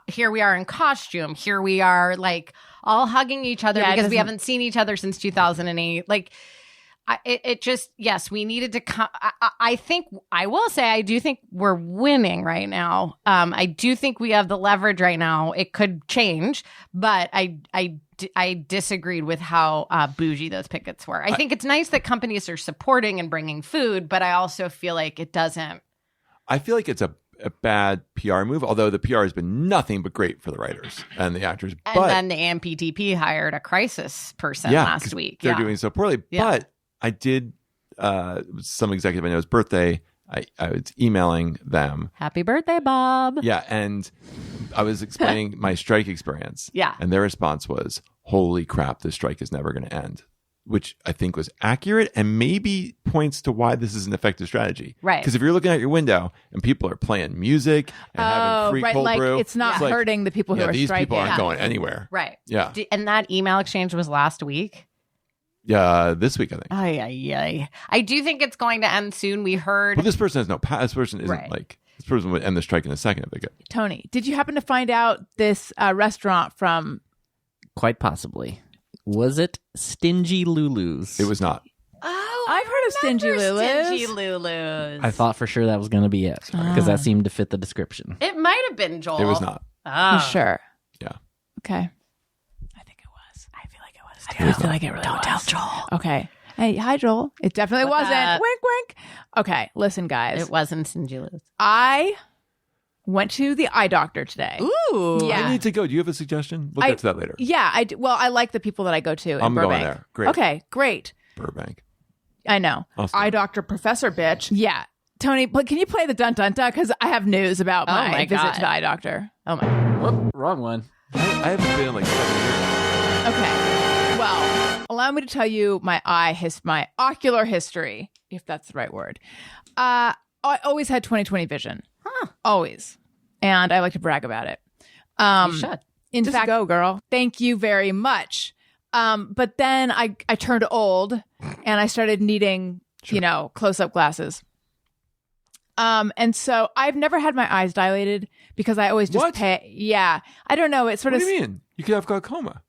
Here we are in costume. Here we are like all hugging each other because we haven't seen each other since 2008. Like, it just, yes, we needed to come. I think, I will say, I do think we're winning right now. I do think we have the leverage right now. It could change, but I disagreed with how bougie those pickets were. I think it's nice that companies are supporting and bringing food, but I also feel like it doesn't. I feel like it's a bad PR move, although the PR has been nothing but great for the writers and the actors. And then the AMPTP hired a crisis person last week. They're doing so poorly. Yeah. But I did, some executive I know's birthday, I was emailing them. Happy birthday, Bob. Yeah, and I was explaining my strike experience. Yeah. And their response was, holy crap, this strike is never going to end. Which I think was accurate and maybe points to why this is an effective strategy. Right. Because if you're looking out your window and people are playing music and having free cold brew. It's not hurting the people who are these striking. People aren't going anywhere. Right. Yeah. And that email exchange was last week? Yeah, this week, I think. I do think it's going to end soon. We heard. Well, this person has no this person isn't this person would end the strike in a second if they could. Tony, did you happen to find out this restaurant from? Quite possibly. Was it Stingy Lulu's? It was not. Oh, I've heard of Stingy Lulu's. Stingy Lulu's. I thought for sure that was going to be it because that seemed to fit the description. It might have been, Joel. It was not. Oh. You sure? Yeah. Okay. I think it was. I feel like it was. I feel like it really Don't tell Joel. Okay. Hey, hi, Joel. It definitely What's wasn't. up? Wink, wink. Okay, listen, guys. It wasn't Stingy Lulu's. I went to the eye doctor today. Ooh. Yeah. I need to go. Do you have a suggestion? We'll get to that later. Yeah, I like the people that I go to in I'm Burbank. going there. Great. Okay, great. Burbank. I know. Awesome. Eye doctor professor bitch. Yeah. Tony, but can you play the dun dun dun? Because I have news about my visit to the eye doctor. Oh my. Whoop, wrong one. I haven't been in like 7 years. Okay. Well, allow me to tell you my my ocular history, if that's the right word. I always had 20/20 vision. Huh. Always. And I like to brag about it. You should. In Just fact, go, girl. Thank you very much. But then I turned old and I started needing, close-up glasses. And so I've never had my eyes dilated because I always just pay. Yeah. I don't know. It's sort What of. do you mean? You could have glaucoma.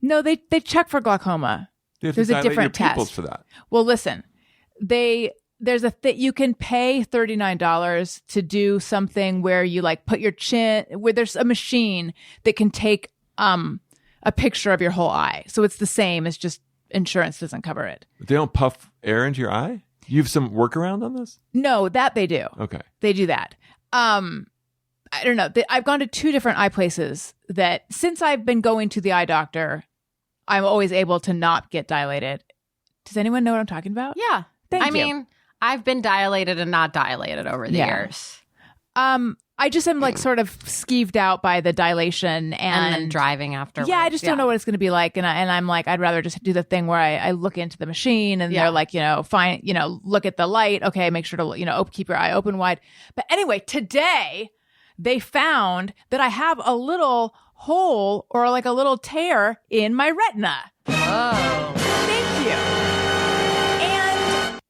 No, they check for glaucoma. They have There's to a dilate different your pupils test. for that. Well, listen, there's you can pay $39 to do something where you like put your chin, where there's a machine that can take a picture of your whole eye. So it's the same, it's just insurance doesn't cover it. They don't puff air into your eye? You have some workaround on this? No, that they do. Okay. They do that. I don't know. I've gone to 2 different eye places that since I've been going to the eye doctor, I'm always able to not get dilated. Does anyone know what I'm talking about? Yeah. Thank I you. mean, I've been dilated and not dilated over the years. I just am like sort of skeeved out by the dilation And then driving afterwards. Yeah, I just don't know what it's going to be like, and I'm like, I'd rather just do the thing where I look into the machine, and they're like, fine, look at the light, okay, make sure to keep your eye open wide. But anyway, today they found that I have a little hole or like a little tear in my retina. Whoa. Thank you. And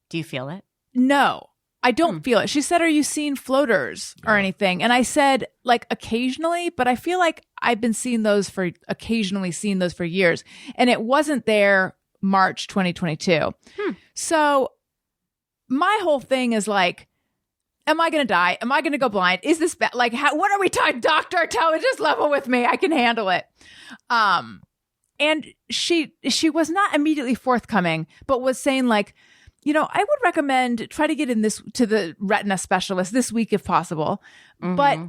Do you feel it? no, I don't feel it. She said, are you seeing floaters or anything? And I said, like, occasionally, but I feel like I've been seeing those for years. And it wasn't there March 2022. So my whole thing is like, am I going to die? Am I going to go blind? Is this bad? Like, what are we talking? Doctor, tell me, just level with me. I can handle it. And she was not immediately forthcoming, but was saying like, I would recommend try to get in to the retina specialist this week if possible. Mm-hmm. But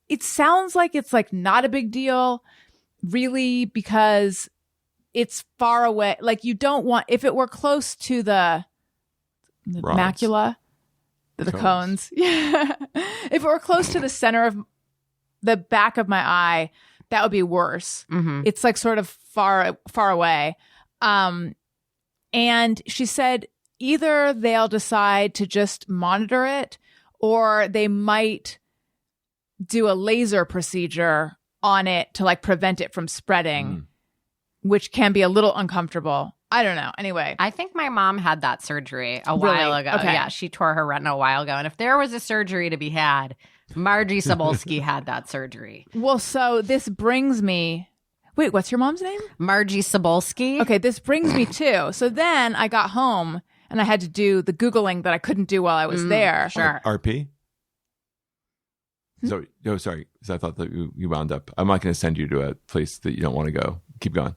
it sounds like it's like not a big deal really because it's far away. Like you don't want, if it were close to the macula, the cones. Yeah. If it were close to the center of the back of my eye, that would be worse. Mm-hmm. It's like sort of far away. And she said, either they'll decide to just monitor it or they might do a laser procedure on it to like prevent it from spreading, which can be a little uncomfortable. I don't know. Anyway. I think my mom had that surgery a while ago. Okay. Yeah, she tore her retina a while ago. And if there was a surgery to be had, Margie Cebulski had that surgery. Well, so this brings me... Wait, what's your mom's name? Margie Cebulski. Okay, this brings me to... So then I got home and I had to do the Googling that I couldn't do while I was there. Sure. RP? So, no, sorry. Because I thought that you wound up. I'm not going to send you to a place that you don't want to go. Keep going.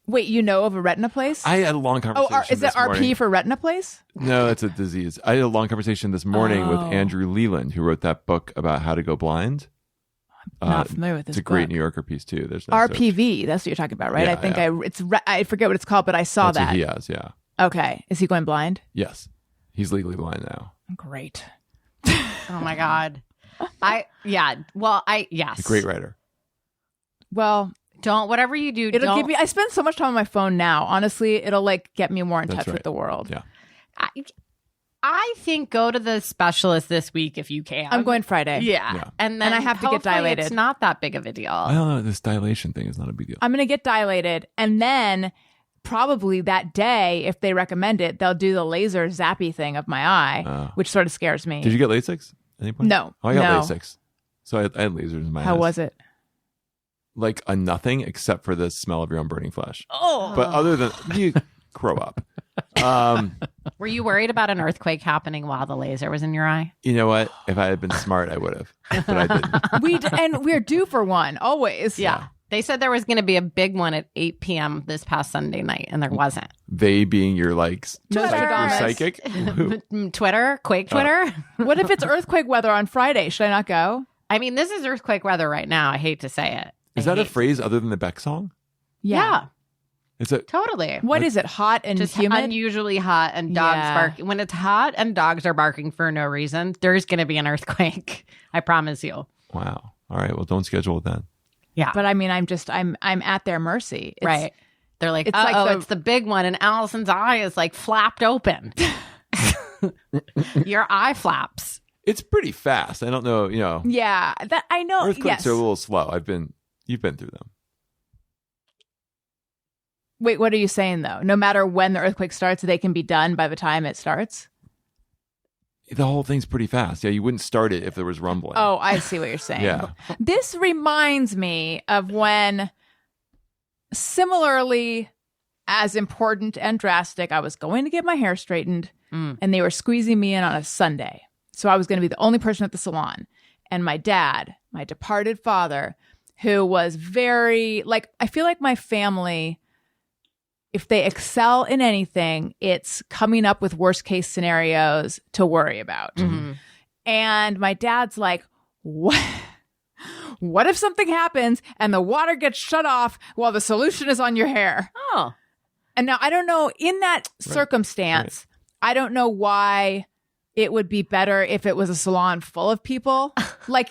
Wait, you know of a retina place? I had a long conversation. Is it this RP morning. for retina place? No, it's a disease. I had a long conversation this morning with Andrew Leland, who wrote that book about how to go blind. Not familiar with this It's a great book. New Yorker piece too. There's no RPV, that's what you're talking about, right? Yeah, I think yeah. I forget what it's called, but I saw That's what that. he has, yeah. Okay. Is he going blind? Yes. He's legally blind now. Great. Oh my God. Yes. A great writer. Well, Whatever you do, it'll give me, I spend so much time on my phone now. Honestly, it'll like get me more in That's touch with right. the world. Yeah. I think go to the specialist this week if you can. I'm going Friday. Yeah. And then I have to get hopefully dilated. It's not that big of a deal. I don't know. This dilation thing is not a big deal. I'm going to get dilated. And then probably that day, if they recommend it, they'll do the laser zappy thing of my eye, which sort of scares me. Did you get LASIK at any point? No. Oh, I got No. LASIK. So I had lasers in my eyes. How was it? Like a nothing except for the smell of your own burning flesh. Oh. But other than you grow up. Were you worried about an earthquake happening while the laser was in your eye? You know what? If I had been smart, I would have. But I didn't. And we're due for one, always. Yeah. They said there was going to be a big one at 8 p.m. this past Sunday night, and there wasn't. They being your like Nostradamus. your psychic. Twitter? Quake Twitter? What if it's earthquake weather on Friday? Should I not go? I mean, this is earthquake weather right now. I hate to say it. Is that a phrase other than the Beck song? Yeah. Is it? Totally. What is it? Hot and Just humid? unusually hot and dogs Yeah. barking. When it's hot and dogs are barking for no reason, there's going to be an earthquake. I promise you. Wow. All right. Well, don't schedule it then. Yeah. But I mean, I'm at their mercy. It's- Right. They're like, it's like it's the big one, and Allison's eye is like flapped open. Your eye flaps. It's pretty fast. I don't know. You know, Yeah, that I know. earthquakes Yes. are a little slow. You've been through them. Wait, what are you saying though? No matter when the earthquake starts, they can be done by the time it starts? The whole thing's pretty fast. Yeah, you wouldn't start it if there was rumbling. Oh, I see what you're saying. Yeah. This reminds me of when, similarly as important and drastic, I was going to get my hair straightened and they were squeezing me in on a Sunday. So I was going to be the only person at the salon. And my dad, my departed father, who was very, like, I feel like my family, if they excel in anything, it's coming up with worst case scenarios to worry about. And my dad's like, what if something happens and the water gets shut off while the solution is on your hair? Oh. And now I don't know, in that circumstance, I don't know why it would be better if it was a salon full of people. Like,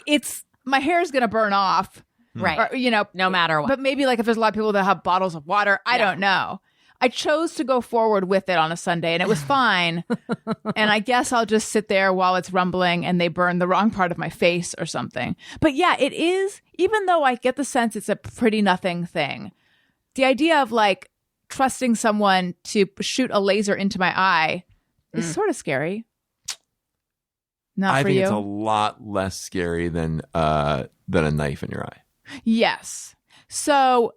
my hair is going to burn off. Right. Or, you know, No matter what. But maybe like if there's a lot of people that have bottles of water, I don't know. I chose to go forward with it on a Sunday and it was fine. And I guess I'll just sit there while it's rumbling and they burn the wrong part of my face or something. But yeah, it is, even though I get the sense it's a pretty nothing thing, the idea of like trusting someone to shoot a laser into my eye is sort of scary. Not I for think you. it's a lot less scary than a knife in your eye. Yes. So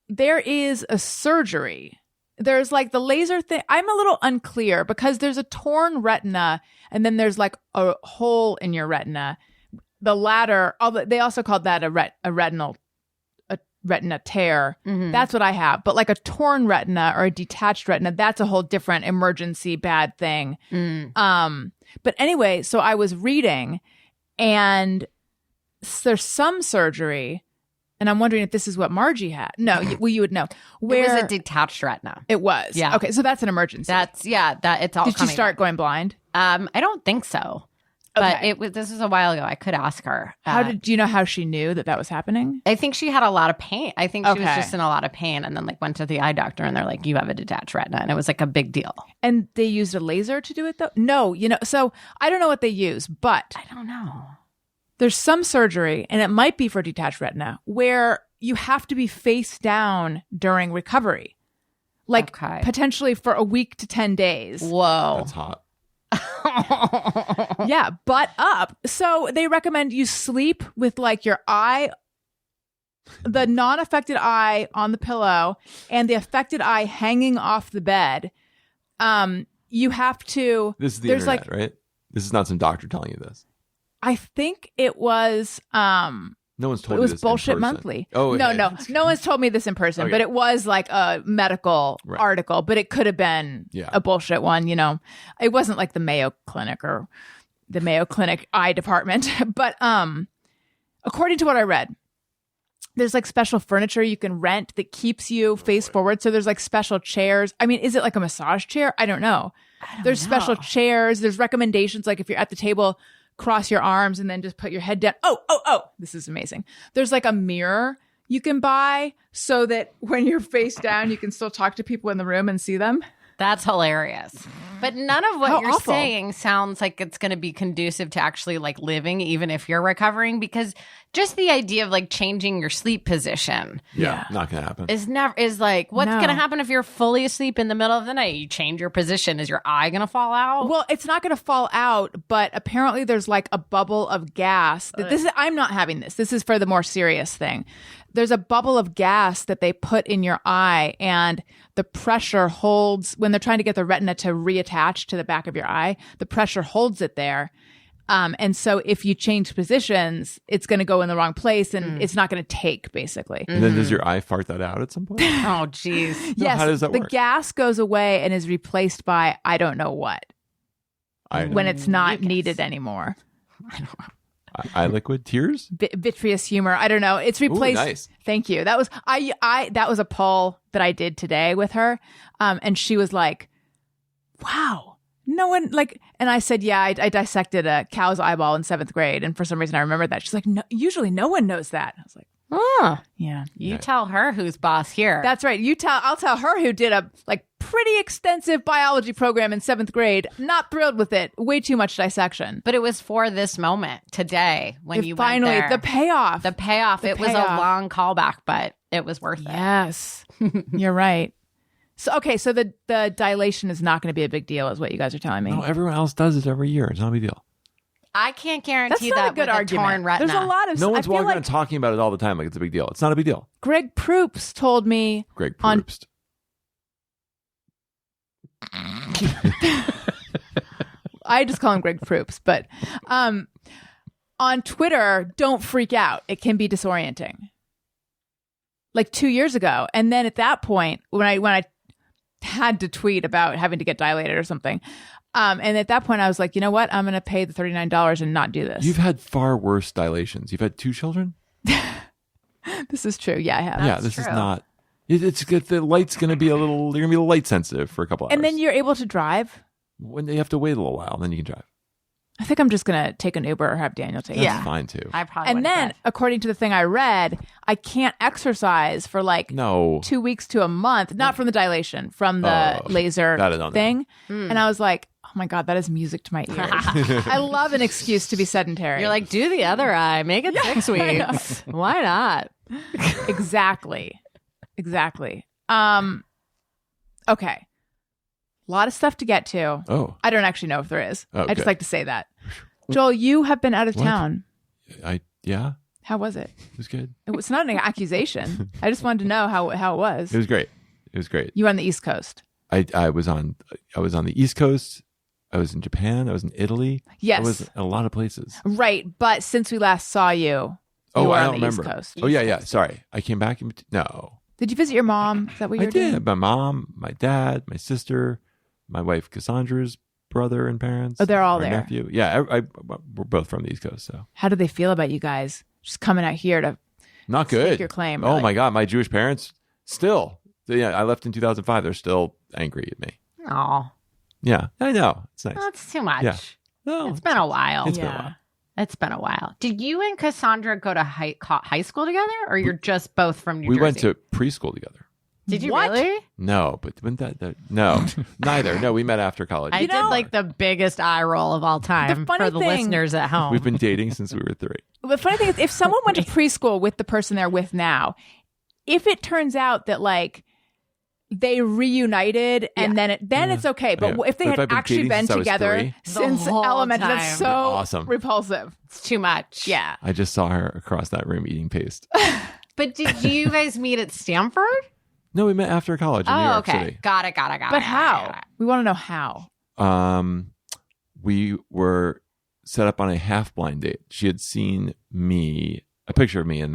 there is a surgery. There's like the laser thing. I'm a little unclear because there's a torn retina and then there's like a hole in your retina. The latter, they also called that a retina tear. That's what I have. But like a torn retina or a detached retina, that's a whole different emergency bad thing. But anyway, so I was reading and there's some surgery, and I'm wondering if this is what Margie had. No, you would know. Where It was a detached retina. it was. Yeah. Okay, so that's an emergency. It's all Did she coming start going blind? I don't think so. But Okay. this was a while ago. I could ask her. Do you know how she knew that was happening? I think she had a lot of pain. I think she was Okay. just in a lot of pain and then like went to the eye doctor and they're like, you have a detached retina. And it was like a big deal. And they used a laser to do it though? No, so I don't know what they use, but I don't know. there's some surgery, and it might be for detached retina, where you have to be face down during recovery. like Okay. potentially for a week to 10 days. Whoa. That's hot. Yeah, butt up. So they recommend you sleep with like your eye, the non-affected eye on the pillow and the affected eye hanging off the bed. You have to. This is the there's internet, like, right? This is not some doctor telling you this. I think it was. No one's told It you was this Bullshit in person. Monthly. Oh, no, okay. no one's told me this in person, Okay. but it was like a medical Right. article, but it could have been Yeah. a bullshit one. You know, it wasn't like the Mayo Clinic or the Mayo Clinic eye department, but according to what I read, there's like special furniture you can rent that keeps you face forward. So there's like special chairs. I mean, is it like a massage chair? I don't know. There's special chairs. There's recommendations like if you're at the table, cross your arms and then just put your head down. Oh, this is amazing. There's like a mirror you can buy so that when you're face down, you can still talk to people in the room and see them. That's hilarious. But none of what How you're awful. saying sounds like it's going to be conducive to actually like living, even if you're recovering, because just the idea of like changing your sleep position Yeah, not gonna happen. is like, what's No. going to happen if you're fully asleep in the middle of the night? You change your position. Is your eye going to fall out? Well, it's not going to fall out, but apparently there's like a bubble of gas. I'm not having this. This is for the more serious thing. There's a bubble of gas that they put in your eye, and the pressure holds when they're trying to get the retina to reattach to the back of your eye. The pressure holds it there. And so if you change positions, it's going to go in the wrong place and it's not going to take, basically. And then does your eye fart that out at some point? Oh, geez. Yes, how does that the work? gas goes away and is replaced by I don't know what when it's not needed anymore. Eye liquid, tears. Vitreous humor. I don't know. It's replaced. nice. Thank you. That was that was a poll that I did today with her, and she was like, "Wow, no one like." And I said, "Yeah, I dissected a cow's eyeball in 7th grade, and for some reason I remembered that." She's like, "No, usually no one knows that." I was like, Oh, "Yeah, you tell her who's boss here. that's right. I'll tell her who did a like pretty extensive biology program in 7th grade. Not thrilled with it. Way too much dissection." But it was for this moment today when you finally went there. the payoff. The payoff. It was a payoff. long callback, but it was worth it. Yes, you're right. So okay, so the dilation is not going to be a big deal, is what you guys are telling me. No, everyone else does it every year. It's not a big deal. I can't That's guarantee not that a good with argument. a torn retina. There's a lot of No I one's feel walking like around talking about it all the time like it's a big deal. It's not a big deal. Greg Proops told me Greg On- Proops. I just call him Greg Proops, but on Twitter, don't freak out. It can be disorienting. Like 2 years ago, and then at that point, when I had to tweet about having to get dilated or something, and at that point, I was like, you know what? I'm going to pay the $39 and not do this. You've had far worse dilations. You've had 2 children. This is true. Yeah, I have. Yeah, this is true. not. It's good. The light's going to be a little. You're going to be a little light sensitive for a couple hours. And then you're able to drive. when you have to wait a little while, then you can drive. I think I'm just going to take an Uber or have Daniel take it. Yeah. That's fine too. I probably And would've then, said. according to the thing I read, I can't exercise for like No. 2 weeks to a month, not from the dilation, from the Oh, laser that I don't know. thing. Hmm. And I was like, oh my God, that is music to my ears. I love an excuse to be sedentary. You're like, do the other eye. Make it 6 weeks. Why not? exactly. Okay. A lot of stuff to get to. Oh, I don't actually know if there is. I Okay. just like to say that. Joel, you have been out of What? town. yeah, How was it? it was good. It's not an accusation. I just wanted to know how it was. It was great. It was great. You were on the East Coast. I was on the East Coast. I was in Japan. I was in Italy. Yes. I was in a lot of places. Right. But since we last saw you, Oh, you were I on don't the remember. East Coast. Oh yeah. Sorry, I came back. No, Did you visit your mom? Is that what you I were doing? did. My mom, my dad, my sister, my wife Cassandra's brother and parents. Oh, they're all my there. Nephew. Yeah, we're both from the East Coast, so How do they feel about you guys just coming out here to not stake good. your claim? Oh really? my God, my Jewish parents still. Yeah, I left in 2005. They're still angry at me. Oh, Yeah, I know. It's nice. that's too much. Yeah. No, It's been a while. It's been a Yeah. while. It's been a while. Did you and Cassandra go to high school together, or you're just both from New We Jersey? went to preschool together. Did you What? really? No, but when no, neither. No, we met after college. I did like the biggest eye roll of all time funny for the thing- listeners at home. We've been dating since we were 3. The funny thing is, if someone went to preschool with the person they're with now, if it turns out that like they reunited and then it's okay. But Yeah. if they But if had I've been actually dating been since I was together 3? since The whole elementary, time. that's so Awesome. repulsive. It's too much. Yeah. I just saw her across that room eating paste. But did you guys meet at Stanford? No, we met after college in New Oh, York okay. City. Got it. But how? We want to know how. We were set up on a half blind date. She had seen a picture of me in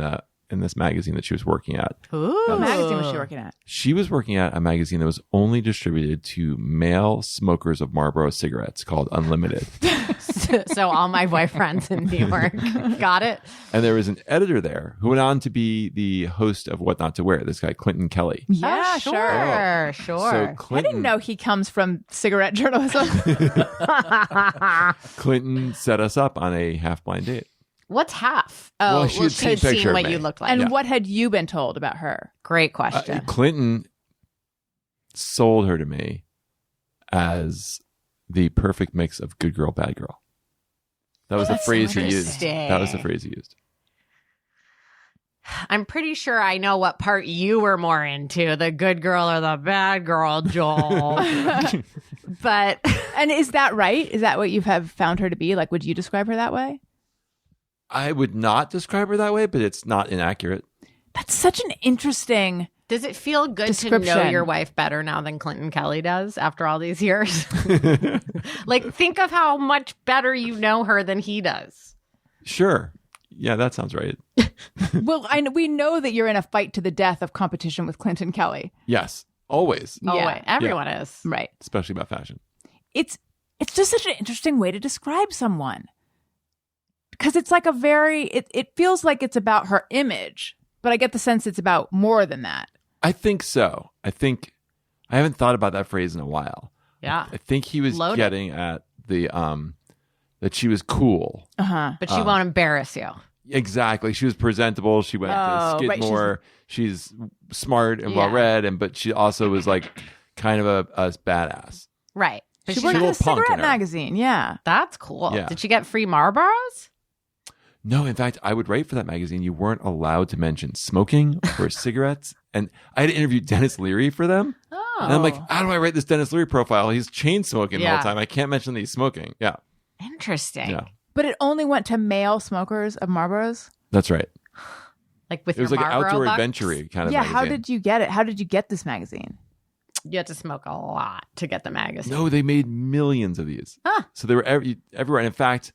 this magazine that she was working at. Ooh. What magazine was she working at? She was working at a magazine that was only distributed to male smokers of Marlboro cigarettes called Unlimited. So all my boyfriends in New York. Got it? And there was an editor there who went on to be the host of What Not to Wear, this guy, Clinton Kelly. Yeah, Oh, sure. Sure. So Clinton, I didn't know he comes from cigarette journalism. Clinton set us up on a half blind date. What's half? Oh, Well, she had seen a she'd picture seen of what me. you looked like. And what had you been told about her? Great question. Clinton sold her to me as the perfect mix of good girl, bad girl. That was the That's phrase he used. interesting. That was the phrase he used. I'm pretty sure I know what part you were more into, the good girl or the bad girl, Joel. But And is that right? Is that what you have found her to be? Like, would you describe her that way? I would not describe her that way, but it's not inaccurate. That's such an interesting. does it feel good to know Description. your wife better now than Clinton Kelly does after all these years? Like, think of how much better you know her than he does. Sure. Yeah, that sounds right. Well, we know that you're in a fight to the death of competition with Clinton Kelly. Yes, always, Oh, Yeah. wait, everyone is. Right. especially about fashion. It's just such an interesting way to describe someone. Because it's like it feels like it's about her image, but I get the sense it's about more than that. I think so. I haven't thought about that phrase in a while. Yeah. I think he was Loaded. getting at the that she was cool. Uh-huh. But she won't embarrass you. Exactly. She was presentable. She went Oh, to right, Skidmore. She's smart and Yeah. well read, but she also was like kind of a badass. Right. But She she's worked a at a little punk in cigarette her. magazine. Yeah. That's cool. Yeah. Did she get free Marlboros? No, in fact, I would write for that magazine. You weren't allowed to mention smoking or cigarettes. And I had to interview Dennis Leary for them. Oh. And I'm like, how do I write this Dennis Leary profile? He's chain smoking the Yeah. whole time. I can't mention that he's smoking. Yeah. Interesting. Yeah. But it only went to male smokers of Marlboros? That's right. Like with It was your like an Marlboro outdoor bucks? adventure kind of Yeah. magazine. How did you get it? How did you get this magazine? You had to smoke a lot to get the magazine. No, they made millions of these. Huh. So they were everywhere. And in fact,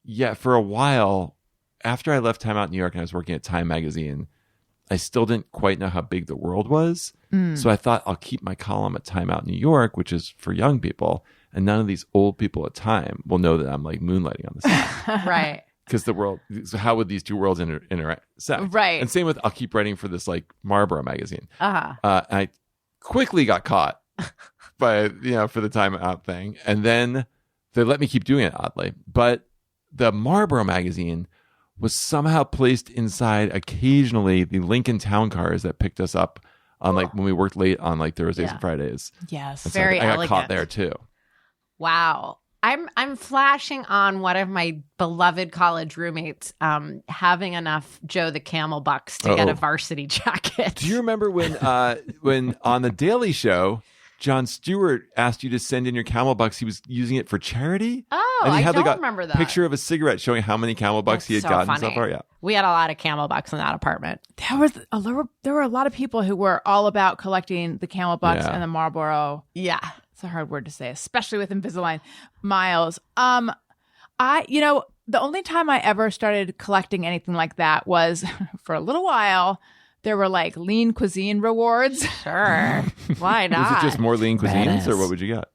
yeah, for a while, after I left Time Out New York and I was working at Time Magazine, I still didn't quite know how big the world was. So I thought I'll keep my column at Time Out New York, which is for young people. And none of these old people at Time will know that I'm like moonlighting on the side. Right. Because the world, so how would these two worlds intersect? Right. And same with, I'll keep writing for this like Marlboro magazine. Uh-huh. And I quickly got caught by, for the Time Out thing. And then they let me keep doing it, oddly. But the Marlboro magazine was somehow placed inside occasionally the Lincoln Town cars that picked us up on like when we worked late on like Thursdays Yeah. and Fridays. Yes. And so Very I got elegant. caught there too. Wow. I'm flashing on one of my beloved college roommates having enough Joe the Camel bucks to get Uh-oh. a varsity jacket. Do you remember when on the Daily Show, Jon Stewart asked you to send in your Camel bucks? He was using it for charity. Oh, And he I had don't like a remember that. picture of a cigarette showing how many Camel bucks he had That's so gotten so funny. far. Yeah. We had a lot of Camel bucks in that apartment. There were a lot of people who were all about collecting the Camel Bucks Yeah. and the Marlboro. Yeah. It's a hard word to say, especially with Invisalign miles. The only time I ever started collecting anything like that was for a little while. There were like lean cuisine rewards. Sure. Why not? Was it just more lean cuisines or Badass. what would you get?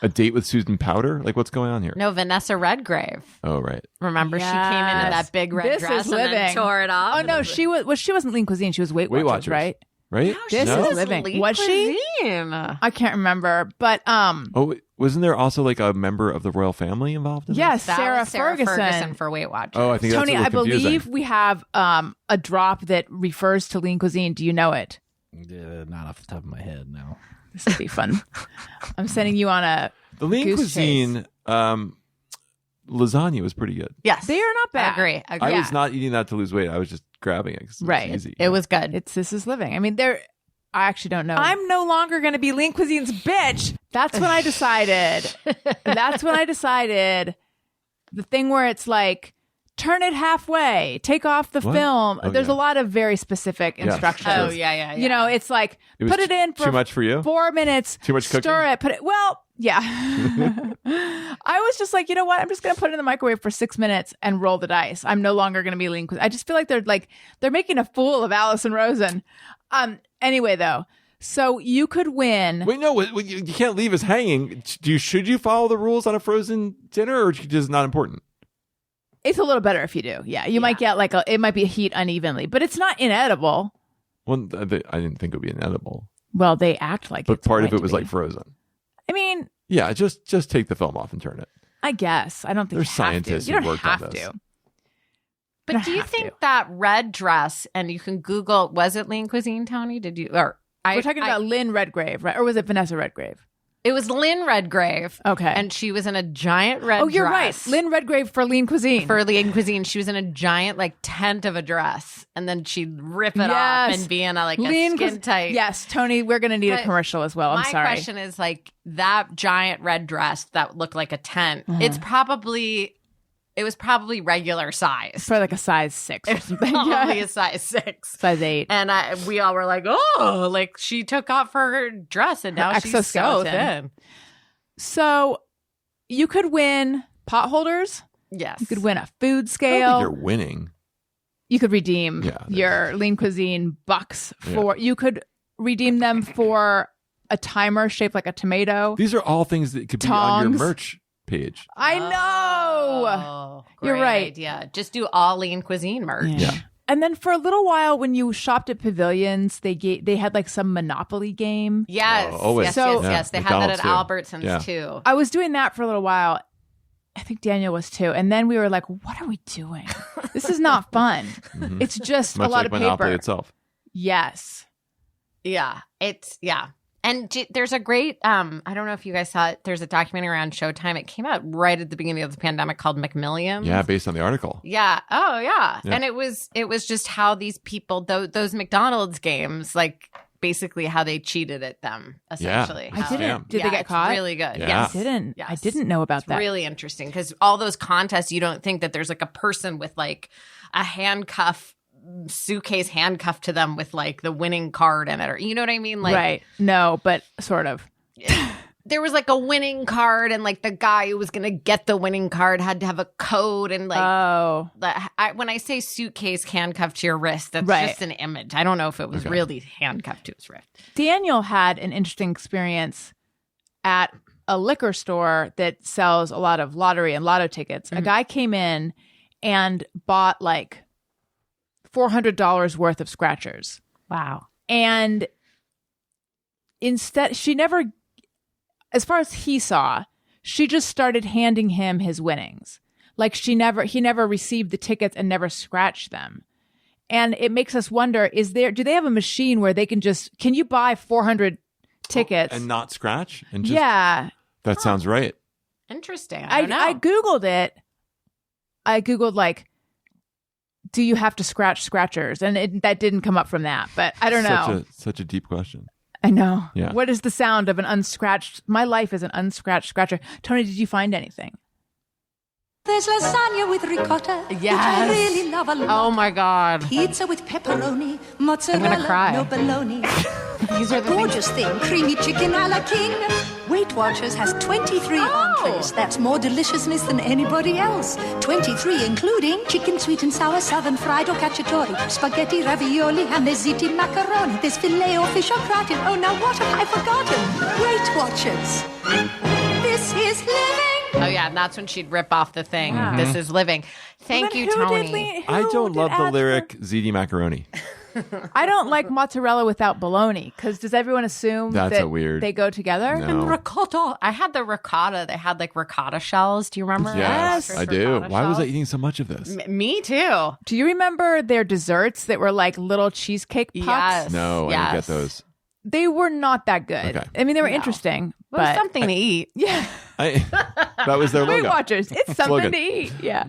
A date with Susan Powder? Like what's going on here? No, Vanessa Redgrave. Oh, right. Remember she came in Yes. that big red This dress is and then living. tore it off? Oh no, she wasn't lean cuisine. She was Weight Weight Watchers, Watchers. right? Right? This No? is living. Was she? Cuisine. I can't remember, but Oh, wasn't there also like a member of the royal family involved in yes, That Sarah was Sarah Ferguson. for Weight Watchers. Oh, I think Tony, that's I a little confusing. believe we have a drop that refers to lean cuisine. Do you know it? Not off the top of my head, no. This would be fun. I'm sending you on a. The lean Goose cuisine lasagna was pretty good. Yes. They are not I bad. agree. I was not eating that to lose weight. I was just grabbing it 'cause it was Right. easy. It was good. This is living. I mean, there. I actually don't know. I'm no longer going to be Lean Cuisine's bitch. That's when I decided. The thing where it's like, turn it halfway, take off the film. Oh, There's yeah. a lot of very specific instructions. Oh, yeah. You know, it's like, was put it in for too much for you? 4 minutes. Too much cooking? Stir it. Put it. Well, yeah. I was just like, you know what? I'm just going to put it in the microwave for 6 minutes and roll the dice. I'm no longer going to be Lean Cuisine. I just feel like they're making a fool of Alison Rosen. Anyway, though. So you could win. Wait, no, you can't leave us hanging. Should you follow the rules on a frozen dinner, or is it just not important? It's a little better if you do. Yeah. You might get it might be heat unevenly, but it's not inedible. Well, I didn't think it would be inedible. Well, they act like But it's part of going it was to be. like frozen. I mean, Yeah, just take the film off and turn it. I guess. I don't think There's you have scientists to. You who don't worked on have this. to. But do you think that red dress, and you can Google, was it Lean Cuisine, Tony? Did you, or We're talking about Lynn Redgrave, right? Or was it Vanessa Redgrave? it was Lynn Redgrave. Okay. And she was in a giant red dress. Oh, you're right. Lynn Redgrave for Lean Cuisine. For Lean Cuisine, she was in a giant like tent of a dress, and then she'd rip it off and be in a skin tight. Yes, Tony, we're going to need a But commercial as well. I'm sorry. My question is like that giant red dress that looked like a tent. It was probably regular size. For like a size 6 or something. Probably Yeah. a size 6. Size 8. And we all were like, oh, like she took off her dress and now she's so exoskeleton. thin. So you could win pot holders. Yes. You could win a food I don't scale. think you're winning. You could redeem Yeah, your Lean Cuisine bucks for. You could redeem them for a timer shaped like a tomato. These are all things that could be on your Tongs. merch page. I know. Oh, You're great right. idea. Just do all Lean Cuisine merch. Yeah. And then for a little while, when you shopped at Pavilions, they had like some Monopoly game. Yes. Oh, always. Yes, So- yes. They McDonald's had that at too. Albertsons Yeah. too. I was doing that for a little while. I think Daniel was too. And then we were like, what are we doing? This is not fun. It's just Much a lot like of Monopoly paper. itself. Yes. Yeah. And there's a great, I don't know if you guys saw it. There's a documentary around Showtime. It came out right at the beginning of the pandemic called McMillions. Yeah, based on the article. Yeah. Oh, yeah. Yeah. And it was just how these people, those McDonald's games, like basically how they cheated at them, essentially. I How- didn't. Did they Yeah, get it's caught? Really good. Yeah. Yes. I didn't know about It's that. really interesting because all those contests, you don't think that there's like a person with like a suitcase handcuffed to them with like the winning card in it, or you know what I mean? Like, right. No, but sort of. there was like a winning card, and like the guy who was going to get the winning card had to have a code, and like Oh. when I say suitcase handcuffed to your wrist, that's Right. just an image. I don't know if it was really handcuffed to his wrist. Daniel had an interesting experience at a liquor store that sells a lot of lottery and lotto tickets. A guy came in and bought like $400 worth of scratchers. Wow. And instead, she never, as far as he saw, she just started handing him his winnings. Like he never received the tickets and never scratched them. And it makes us wonder, do they have a machine where they can you buy 400 tickets? And not scratch? And just, Yeah. That sounds right. Interesting. I don't know. I Googled it. I Googled like, do you have to scratch scratchers? And that didn't come up from that, but I don't know. Such a deep question. I know. Yeah. What is the sound of an unscratched? My life is an unscratched scratcher. Tony, did you find anything? There's lasagna with ricotta, which I really love a lot. Oh my God. Pizza with pepperoni, mozzarella, cry. no bologna. These are the Gorgeous thing, creamy chicken a la king. Weight Watchers has 23 entrees. That's more deliciousness than anybody else. 23 including chicken sweet and sour, southern fried or cacciatore, spaghetti, ravioli, and there's ziti macaroni. There's filet or fish or gratin. Oh, now what have I forgotten? Weight Watchers. This is living. Oh yeah, and that's when she'd rip off the thing. This is living. Thank you, Who Tony. I don't love the add lyric ziti macaroni. I don't like mozzarella without bologna because does everyone assume That's that a weird- they go together? No. Ricotta. I had the ricotta. They had like ricotta shells. Do you remember? Yes, that? I do. Ricotta Why was I shells. eating so much of this? Me too. Do you remember their desserts that were like little cheesecake pucks? Yes. No, I didn't get those. They were not that good. Okay. I mean, they were interesting, Well, it's but something to eat. yeah, That was their Weight logo. Watchers. It's something Slogan. to eat. Yeah.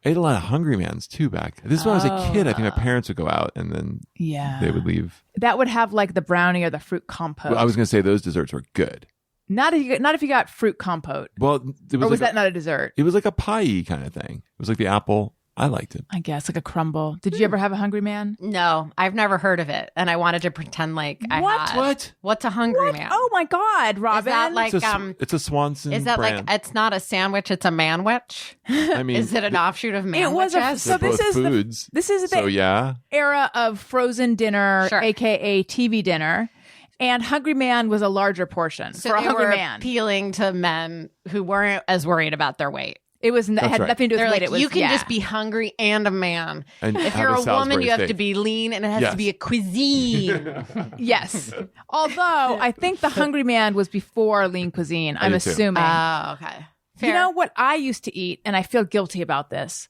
I ate a lot of Hungry Man's too back. This is when I was a kid. I think my parents would go out and then they would leave. That would have like the brownie or the fruit compote. Well, I was going to say those desserts were good. Not if you got fruit compote. Well, it was or was that not a dessert? It was like a pie-y kind of thing. It was like the apple. I liked it. I guess like a crumble. Did you ever have a Hungry Man? No, I've never heard of it, and I wanted to pretend like I had. What? What's a Hungry Man? Oh my God, Robin! Is that like It's a Swanson Is that brand. like it's not a sandwich? It's a manwich. I mean, Is it an offshoot of manwich? It was a they're both foods. this is the so yeah. era of frozen dinner, Sure. aka TV dinner, and Hungry Man was a larger portion So for a they Hungry were Man. appealing to men who weren't as worried about their weight. It was had right. nothing to do They're with like, weight. It was you can yeah. just be hungry and a man. And If have you're a woman, Salisbury you have to steak. be lean, and it has Yes. to be a cuisine. Yes. Although I think the Hungry Man was before lean cuisine. I'm do too. assuming. Oh, okay. Fair. You know what I used to eat, and I feel guilty about this.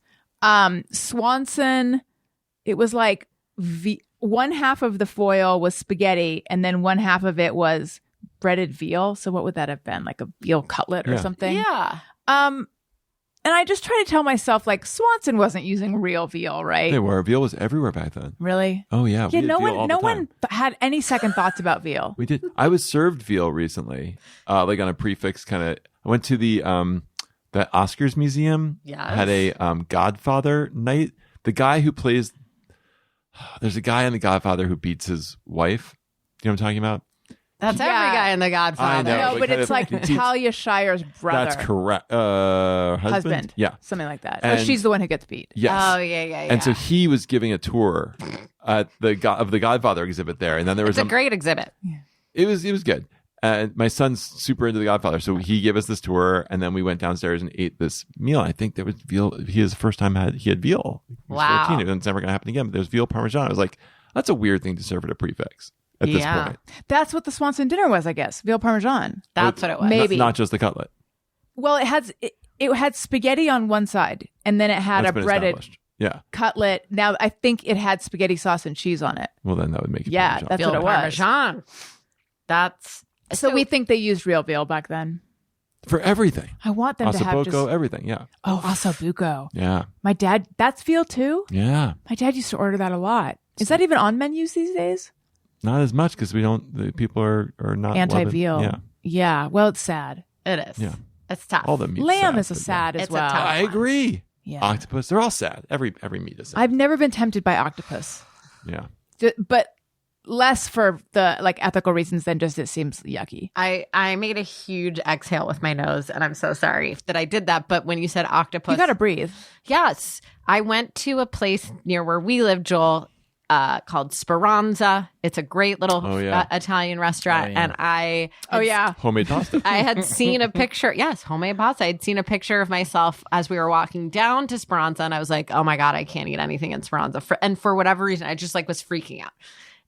Swanson. It was like one half of the foil was spaghetti, and then one half of it was breaded veal. So what would that have been? Like a veal cutlet or Yeah. something? Yeah. And I just try to tell myself, like, Swanson wasn't using real veal, right? They were. Veal was everywhere back then. Really? Oh yeah. Yeah, we no did veal all one, the no time. one had any second thoughts about veal. We did. I was served veal recently, like on a prefix kind of. I went to the Oscars Museum. Yes. Had a Godfather night. The guy who plays. There's a guy in The Godfather who beats his wife. You know what I'm talking about? That's Yeah. every guy in The Godfather. I know. No, but but kind it's of- like he teach- Talia Shire's brother. That's correct. Husband. Yeah. Something like that. And- Or she's the one who gets beat. Yes. Oh, yeah. And so he was giving a tour at the Godfather exhibit there, and then there was It's a great exhibit. It was good. And my son's super into The Godfather, so he gave us this tour, and then we went downstairs and ate this meal. I think there was veal. His first time he had veal. He was Wow. 14. It's never going to happen again. But there's veal parmesan. I was like, that's a weird thing to serve at a prefix at this Yeah. point. That's what the Swanson dinner was, I guess. Veal Parmesan. That's what it was. Maybe. Not just the cutlet. Well, it had spaghetti on one side, and then it had That's a been breaded established. Yeah. cutlet. Now, I think it had spaghetti sauce and cheese on it. Well, then that would make it. Yeah, parmesan. that's Veal what it was. Parmesan. That's So we think they used real veal back then. for everything. I want them to have Ossobuco, just... everything. Yeah. Oh, ossobuco. Yeah. My dad, that's veal too? Yeah. My dad used to order that a lot. Is that even on menus these days? Not as much because the people are not Anti-veal. loving- Yeah. Yeah. Well, it's sad. it is. Yeah. It's tough. All the meat. Lamb is a but sad as It's a well. tough- I agree. Yeah. Octopus, they're all sad. Every meat is sad. I've never been tempted by octopus, Yeah. but less for the like ethical reasons than just it seems yucky. I made a huge exhale with my nose, and I'm so sorry that I did that. But when you said octopus, You got to breathe. yes, I went to a place near where we live, Joel, called Speranza. It's a great little Oh, yeah. Italian restaurant, Oh, yeah. and I Oh yeah. Homemade pasta. I had seen a picture. Yes, homemade pasta. I'd seen a picture of myself as we were walking down to Speranza, and I was like, "Oh my god, I can't eat anything in Speranza." And for whatever reason, I just like was freaking out.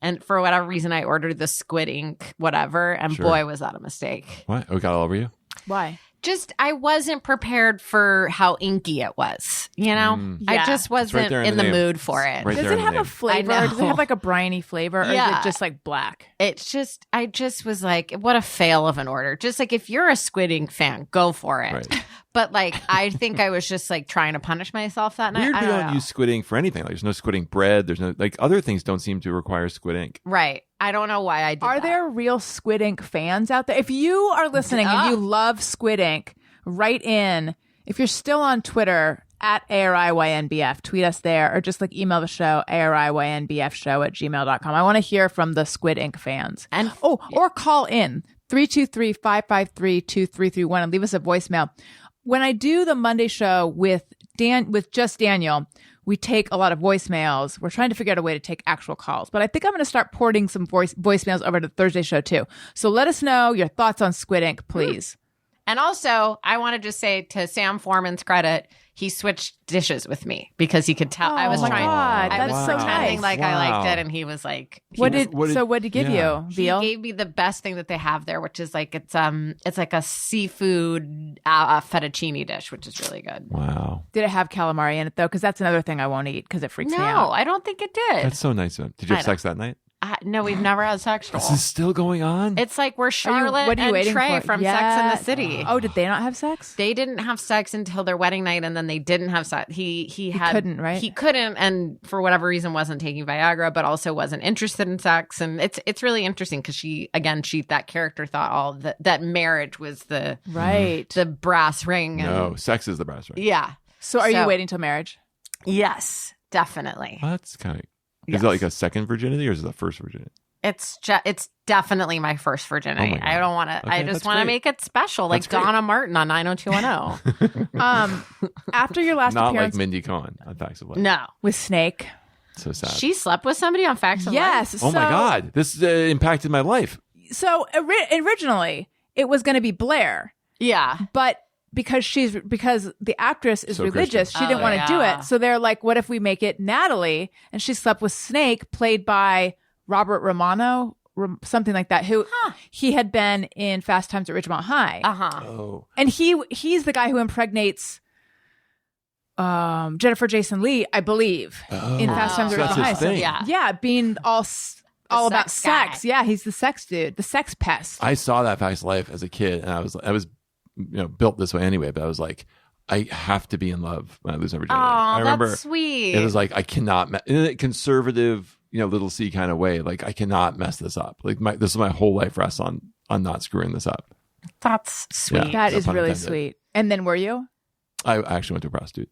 And for whatever reason, I ordered the squid ink, whatever. And Sure. boy, was that a mistake. What? Oh, it got all over you? Why? Just I wasn't prepared for how inky it was. You know, I Yeah. just right wasn't there in in the the name. mood for it. Right Does there it in the have a name. flavor? I Does it know. have like a briny flavor, or is Yeah. it just like black? It's just I just was like, what a fail of an order. Just like if you're a Squid Ink fan, go for it. Right. But like I think I was just like trying to punish myself that night. Weird I we don't don't know. use squid ink for anything. Like there's no squid ink bread. There's no like other things don't seem to require squid ink. Right. I don't know why I did Are that. there real Squid Ink fans out there? If you are listening and you love Squid Ink, write in. If you're still on Twitter at ARIYNBF, tweet us there or just like email the show, ARIYNBFshow@gmail.com. I want to hear from the Squid Ink fans. And- or call in 323-553-2331 and leave us a voicemail. When I do the Monday show with just Daniel, we take a lot of voicemails. We're trying to figure out a way to take actual calls, but I think I'm going to start porting some voicemails over to the Thursday show too. So let us know your thoughts on Squid Ink, please. And also, I want to just say to Sam Foreman's credit, he switched dishes with me because he could tell. I was Oh my trying. God, I was that's so pretending nice. like I liked Wow. it, and he was like, What what did he give yeah. you? he Veal? gave me the best thing that they have there, which is like it's like a seafood fettuccine dish, which is really good. Wow. Did it have calamari in it though? Because that's another thing I won't eat because it freaks me No, out. I don't think it did. That's so nice of him. Did you have I know. sex that night? No, we've never had sex. This is still going on? It's like we're Charlotte what are you and waiting Trey for? from Yeah. Sex and the City. Oh, did they not have sex? They didn't have sex until their wedding night, and then they didn't have sex. He couldn't, right? He couldn't, and for whatever reason wasn't taking Viagra, but also wasn't interested in sex. And it's really interesting because that character thought that marriage was the brass ring. No, sex is the brass ring. Yeah. So are you waiting till marriage? Yes, definitely. Well, that's kind of. Is it like a second virginity or is it the first virginity? It's definitely my first virginity. Oh my God. I don't want to. Okay, I just that's want to great. make it special, like That's great. Donna Martin on 90210. After your last Not appearance like Mindy Cohn on Facts of Life. No, with Snake. So sad. she slept with somebody on Facts of Life. Yes. Oh my God. This impacted my life. So originally it was going to be Blair, Yeah. but because the actress is So religious, Christian. she didn't want to do yeah. it. So they're like, what if we make it Natalie? And she slept with Snake, played by Robert Romano, something like that, who he had been in Fast Times at Ridgemont High. Oh. And he's the guy who impregnates Jennifer Jason Leigh, I believe, in Fast Times at So that's Ridgemont High. his thing. Yeah. Being all about sex guy. sex. Yeah, he's the sex dude, the sex pest. I saw that Facts of Life as a kid, and I was built this way anyway, but I was like, I have to be in love when I lose my virginity. Oh, I remember that's sweet. it was like, I cannot, in a conservative, little C kind of way, like I cannot mess this up. Like this is my whole life rests on not screwing this up. That's sweet. Yeah. That No is pun really intended. sweet. And then were you? I actually went to a prostitute.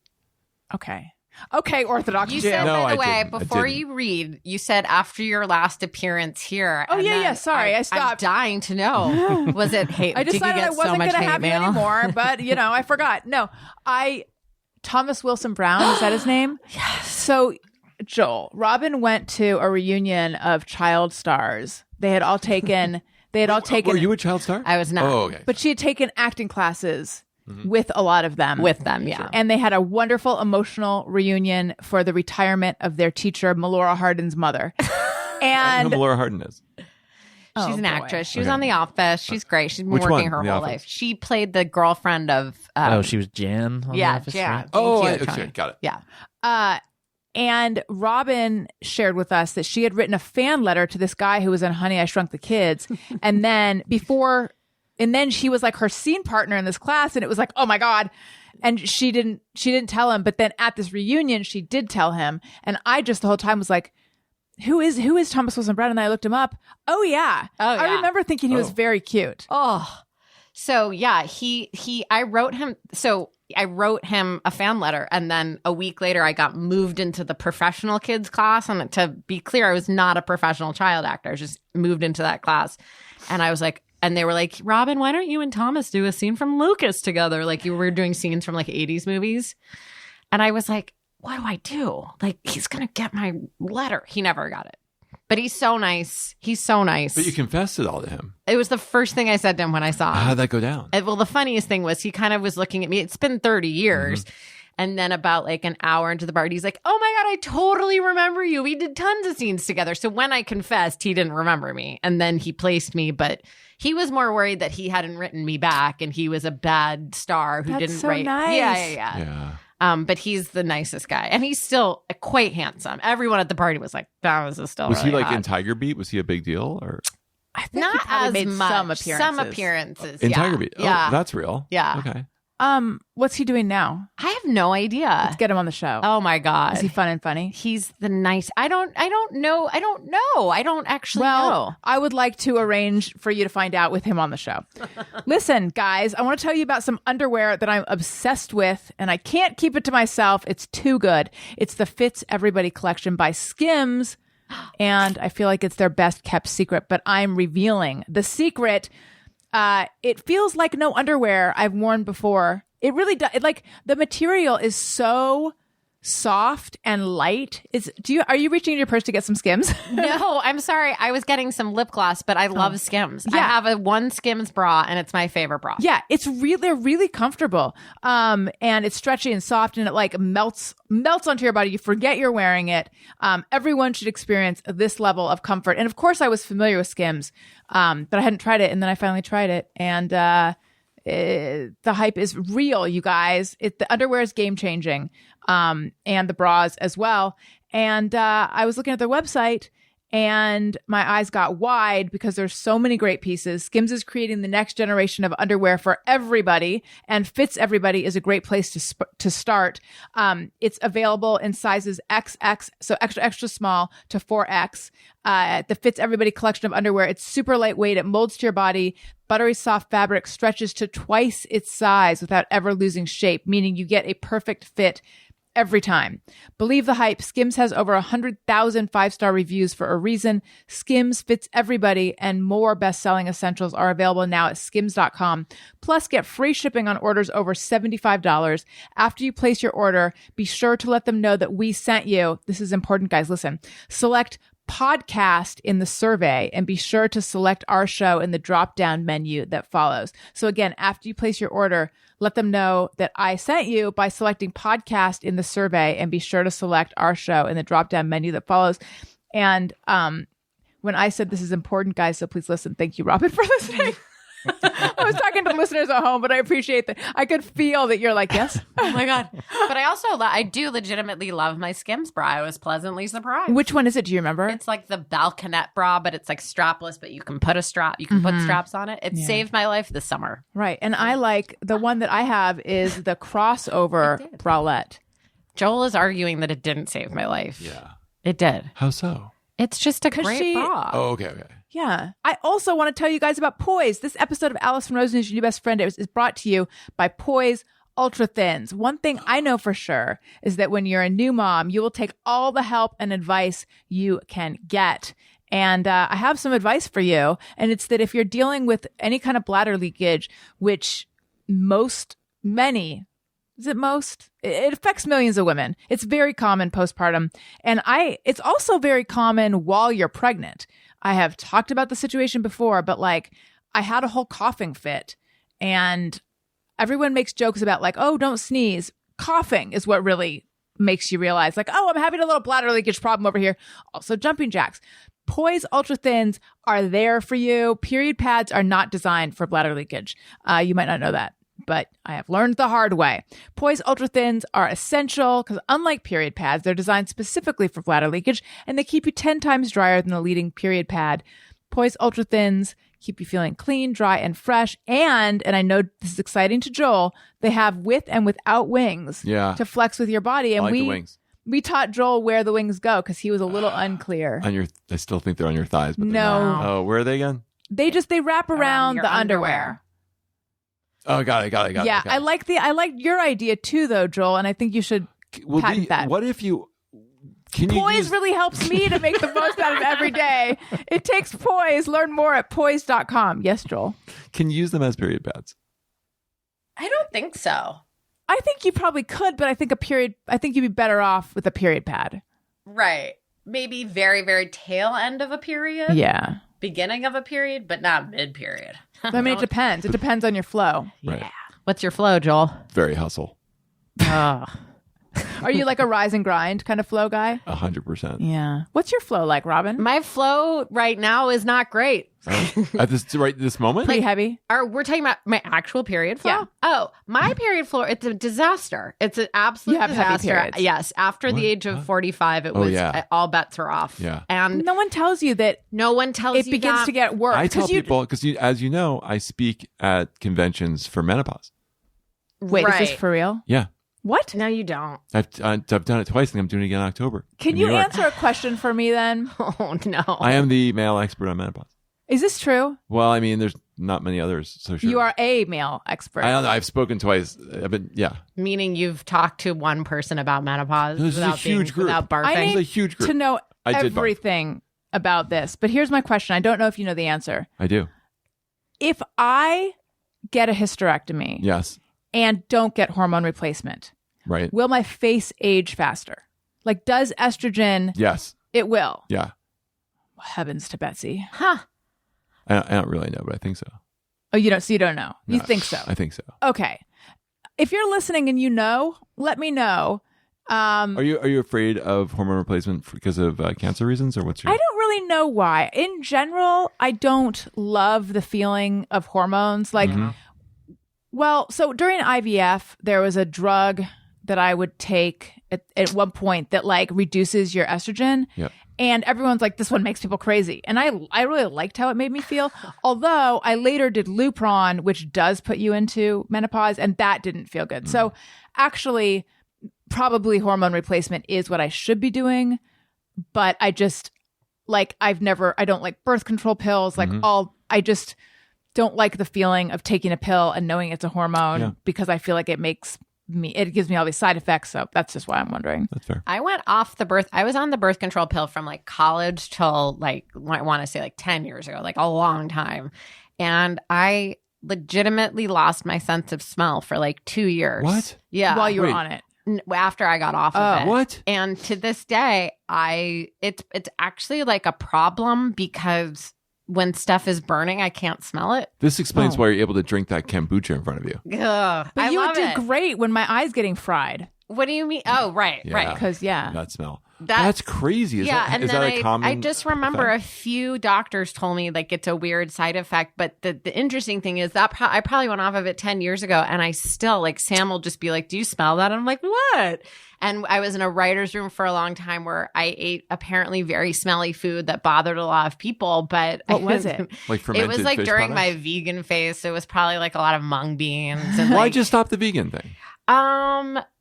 Okay, Orthodox You Jew. said, No, by I the way, didn't. I before didn't. you read, you said after your last appearance here. Oh, and yeah, then yeah. Sorry, I stopped. I'm dying to know. Was it hate? I decided did you I get wasn't so much going to hate have mail? you anymore, but I forgot. No, Thomas Wilson Brown, is that his name? Yes. So, Joel, Robin went to a reunion of child stars. They had all taken. Were you a child star? I was not. Oh, okay. But she had taken acting classes with a lot of them. With them, yeah. And they had a wonderful emotional reunion for the retirement of their teacher, Melora Hardin's mother. I And don't know who Laura Hardin is. She's an boy. actress. She was Okay. on The Office. She's great. She's been Which working one? her The whole Office? life. She played the girlfriend of. she was Jan. On yeah, The Office, Jan. right? Oh, Thank you, okay, Tony. got it. Yeah. And Robin shared with us that she had written a fan letter to this guy who was in Honey, I Shrunk the Kids. And then she was like her scene partner in this class. And it was like, oh my God. And she didn't tell him. But then at this reunion, she did tell him. And I just the whole time was like, who is Thomas Wilson Brown? And I looked him up. Oh yeah. Oh, yeah. I remember thinking he was very cute. Oh, so yeah, I wrote him a fan letter, and then a week later I got moved into the professional kids class. And to be clear, I was not a professional child actor. I was just moved into that class. And I was like, and they were like, Robin, why don't you and Thomas do a scene from Lucas together? Like you were doing scenes from like 80s movies. And I was like, what do I do? Like, he's going to get my letter. He never got it. But he's so nice. He's so nice. But you confessed it all to him. It was the first thing I said to him when I saw him. How'd that go down? Well, the funniest thing was he kind of was looking at me. It's been 30 years. And then about like an hour into the party, he's like, oh my God, I totally remember you. We did tons of scenes together. So when I confessed, he didn't remember me. And then he placed me. But he was more worried that he hadn't written me back and he was a bad star who That's didn't so write. nice. Yeah. Yeah. But he's the nicest guy. And he's still quite handsome. Everyone at the party was like, that was still Was he really like in hot. Tiger Beat? Was he a big deal? Or I think he Not probably as made much. some appearances. Some appearances. in yeah. Tiger Beat? Yeah. Oh, that's real. Yeah. Okay. What's he doing now? I have no idea. Let's get him on the show. Oh my God. Is he fun and funny? He's the nice. I don't know. I don't actually know. I would like to arrange for you to find out with him on the show. Listen, guys, I want to tell you about some underwear that I'm obsessed with, and I can't keep it to myself. It's too good. It's the Fits Everybody collection by Skims, and I feel like it's their best kept secret, but I'm revealing the secret. It feels like no underwear I've worn before. It really does. Like the material is so soft and light. Are you reaching in your purse to get some Skims? No, I'm sorry. I was getting some lip gloss, but I love Skims. I Yeah. have a one Skims bra, and it's my favorite bra. Yeah, they're really comfortable. And it's stretchy and soft, and it like melts onto your body. You forget you're wearing it. Everyone should experience this level of comfort. And of course I was familiar with Skims, but I hadn't tried it, and then I finally tried it, and the hype is real, you guys. The underwear is game changing, and the bras as well. And I was looking at their website, and my eyes got wide because there's so many great pieces. Skims is creating the next generation of underwear for everybody, and Fits Everybody is a great place to start. It's available in sizes XX, so extra, extra small to 4X. The Fits Everybody collection of underwear. It's super lightweight. It molds to your body. Buttery soft fabric stretches to twice its size without ever losing shape, meaning you get a perfect fit every time. Believe the hype. Skims has over 100,000 5-star reviews for a reason. Skims Fits Everybody and more best-selling essentials are available now at skims.com. Plus, get free shipping on orders over $75. After you place your order, be sure to let them know that we sent you. This is important, guys. Listen. Select podcast in the survey and be sure to select our show in the drop-down menu that follows. So again, after you place your order, let them know that I sent you by selecting podcast in the survey and be sure to select our show in the drop-down menu that follows. And when I said this is important, guys, so please listen. Thank you, Robin, for listening. I was talking to listeners at home, but I appreciate that. I could feel that you're like, yes. Oh my God. But I also, I do legitimately love my Skims bra. I was pleasantly surprised. Which one is it? Do you remember? It's like the balconette bra, but it's like strapless, but you can put a strap, you can put straps on it. It saved my life this summer. Right. And I like the one that I have is the crossover bralette. Joel is arguing that it didn't save my life. Yeah. It did. How so? It's just a great bra. Oh, okay. Yeah. I also want to tell you guys about Poise. This episode of Alison Rosen is Your New Best Friend is brought to you by Poise Ultra Thins. One thing I know for sure is that when you're a new mom, you will take all the help and advice you can get. And I have some advice for you. And it's that if you're dealing with any kind of bladder leakage, which it affects millions of women. It's very common postpartum. And it's also very common while you're pregnant. I have talked about the situation before, but like I had a whole coughing fit and everyone makes jokes about like, oh, don't sneeze. Coughing is what really makes you realize like, oh, I'm having a little bladder leakage problem over here. Also jumping jacks. Poise Ultra Thins are there for you. Period pads are not designed for bladder leakage. You might not know that, but I have learned the hard way. Poise Ultra Thins are essential because unlike period pads, they're designed specifically for bladder leakage and they keep you 10 times drier than the leading period pad. Poise Ultra Thins keep you feeling clean, dry, and fresh. And I know this is exciting to Joel, they have with and without wings to flex with your body. And I like the wings. We taught Joel where the wings go because he was a little unclear. I still think they're on your thighs, but no. they're not. Oh, where are they again? They wrap around the underwear. Oh, got it. Yeah, I like your idea too, though, Joel, and I think you should patent that. What if you? Poise really helps me to make the most out of every day. It takes Poise. Learn more at poise.com. Yes, Joel. Can you use them as period pads? I don't think so. I think you probably could, but I think you'd be better off with a period pad. Right. Maybe very, very tail end of a period. Yeah. Beginning of a period, but not mid-period. I mean, it depends. It depends on your flow. Right. Yeah. What's your flow, Joel? Very hustle. Oh. Are you like a rise and grind kind of flow guy? 100%. Yeah. What's your flow like, Robin? My flow right now is not great. At this moment? Pretty heavy. We're talking about my actual period flow? Yeah. Oh, my period flow, it's a disaster. It's an absolute You have heavy disaster. periods. Yes. After the age of 45, it was all bets are off. Yeah. And no one tells you that no one tells it you begins that. to get worse. I tell people, because as you know, I speak at conventions for menopause. Wait, is this Right. for real? Yeah. What? No, you don't. I've done it twice, and I'm doing it again in October. Can in you New York. answer a question for me then? Oh, no. I am the male expert on menopause. Is this true? Well, I mean, there's not many others, so sure. You are a male expert. I don't know. I've spoken twice. Yeah. Meaning you've talked to one person about menopause This is a huge group. without barfing. I It's need a huge group. to know I did barf. everything about this. But here's my question. I don't know if you know the answer. I do. If I get a hysterectomy Yes. and don't get hormone replacement, Right. will my face age faster? Like, does estrogen? Yes. It will. Yeah. Heavens to Betsy. Huh. I don't really know, but I think so. Oh, you don't. So you don't know. You No, think so? I think so. Okay. If you're listening and you know, let me know. Are you afraid of hormone replacement because of cancer reasons, or what's your? I don't really know why. In general, I don't love the feeling of hormones. Like, well, so during IVF, there was a drug that I would take at one point that like reduces your estrogen. Yep. And everyone's like, this one makes people crazy. And I really liked how it made me feel. Although I later did Lupron, which does put you into menopause, and that didn't feel good. So actually, probably hormone replacement is what I should be doing. But I just, like, I don't like birth control pills. Like I just don't like the feeling of taking a pill and knowing it's a hormone because I feel like it gives me all these side effects. So that's just why I'm wondering. That's fair. I was on the birth control pill from like college till like, I want to say like 10 years ago, like a long time. And I legitimately lost my sense of smell for like 2 years. What? Yeah. While you were Wait. on it. After I got off of it. What? And to this day, it's actually like a problem because when stuff is burning, I can't smell it. This explains why you're able to drink that kombucha in front of you. Ugh, But I you love did it. great when my eyes getting fried. What do you mean? Oh, right. Because, That smell. That's- That's crazy. Is And that then a common I just remember effect? a few doctors told me like it's a weird side effect. But the interesting thing is that I probably went off of it 10 years ago, and I still, like, Sam will just be like, do you smell that? And I'm like, what? And I was in a writer's room for a long time where I ate apparently very smelly food that bothered a lot of people. But What was it? Like It fermented was like fish during my products? vegan phase. It was probably like a lot of mung beans. And Why like, just stop the vegan thing?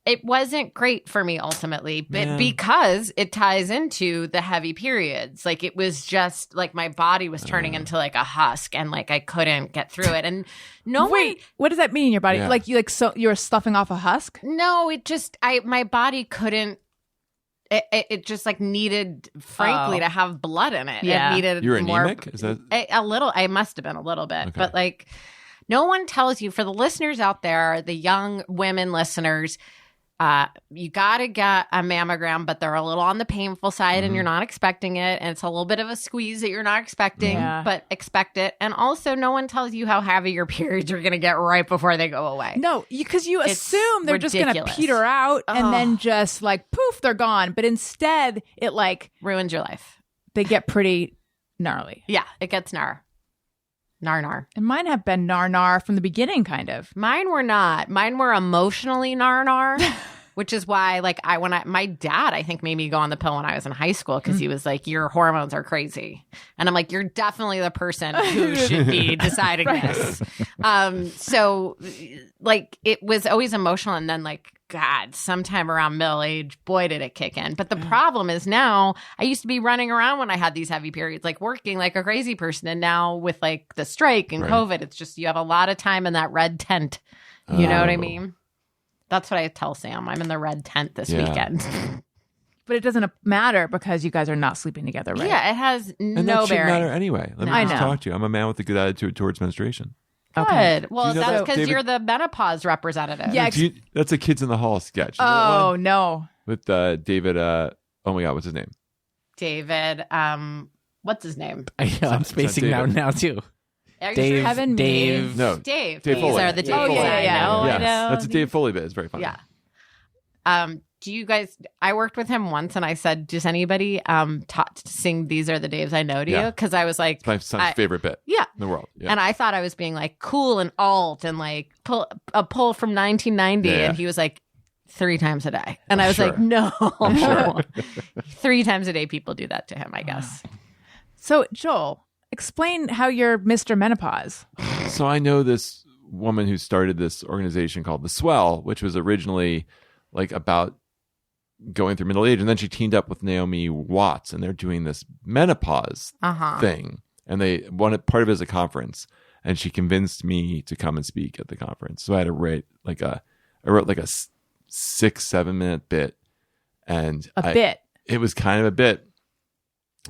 it wasn't great for me ultimately, but Man. because it ties into the heavy periods. Like it was just like my body was turning into like a husk, and like I couldn't get through it. And Wait, what does that mean in your body? Yeah. Like you were sloughing off a husk? no, it just my body couldn't. It just like needed, frankly, Oh. to have blood in it. Yeah. It needed You're more. anemic? Is that A little. I must have been a little bit, Okay. but like no one tells you. For the listeners out there, the young women listeners, you got to get a mammogram, but they're a little on the painful side, and you're not expecting it, and it's a little bit of a squeeze that you're not expecting, Yeah. but expect it. And also, no one tells you how heavy your periods are going to get right before they go away. No, because you It's assume they're just going to ridiculous. peter out and Ugh. then just like poof, they're gone. But instead, it like Ruins your life. they get pretty gnarly. Yeah, it gets nar. And mine have been nar from the beginning, kind of. Mine were not. Mine were emotionally nar, which is why, like, my dad, I think, made me go on the pill when I was in high school because he was like, "Your hormones are crazy," and I'm like, "You're definitely the person who should be deciding this." So, like, it was always emotional, and then like, God, sometime around middle age, boy, did it kick in. But the problem is now, I used to be running around when I had these heavy periods, like working like a crazy person, and now with like the strike and Right. COVID, it's just you have a lot of time in that red tent. You know what I Oh. mean? That's what I tell Sam. I'm in the red tent this Yeah. weekend. But it doesn't matter because you guys are not sleeping together, right? Yeah, it has And no that shouldn't bearing. matter anyway. Let me I just know. talk to you. I'm a man with a good attitude towards menstruation. Okay. Good. Well, Do you know that's that, because David? you're the menopause representative. Yeah. That's a Kids in the Hall sketch. You know that Oh one? no. With David. Oh my God, what's his name? David, what's his name? I'm It's not spacing David. now too. Are you Dave. sure? Kevin Dave. No, Dave. Dave These Foley. are the Yeah. Oh, Daves yeah, I yeah. know. yes, I know. that's a Dave Foley bit. It's very funny. Yeah. Do you guys? I worked with him once, and I said, "Does anybody sing These Are the Daves I Know to Yeah. you?" Because I was like, It's my son's favorite bit yeah. in the world. Yeah. And I thought I was being like cool and alt and like pull from 1990, Yeah. and he was like 3 times a day, and I was Sure. like, no, sure. 3 times a day people do that to him, I guess. So Joel, explain how you're Mr. Menopause. So I know this woman who started this organization called The Swell, which was originally like about going through middle age, and then she teamed up with Naomi Watts, and they're doing this menopause thing. And they wanted part of it as a conference, and she convinced me to come and speak at the conference. So I had to write I wrote like a 6-7 minute bit, and A bit. It was kind of a bit.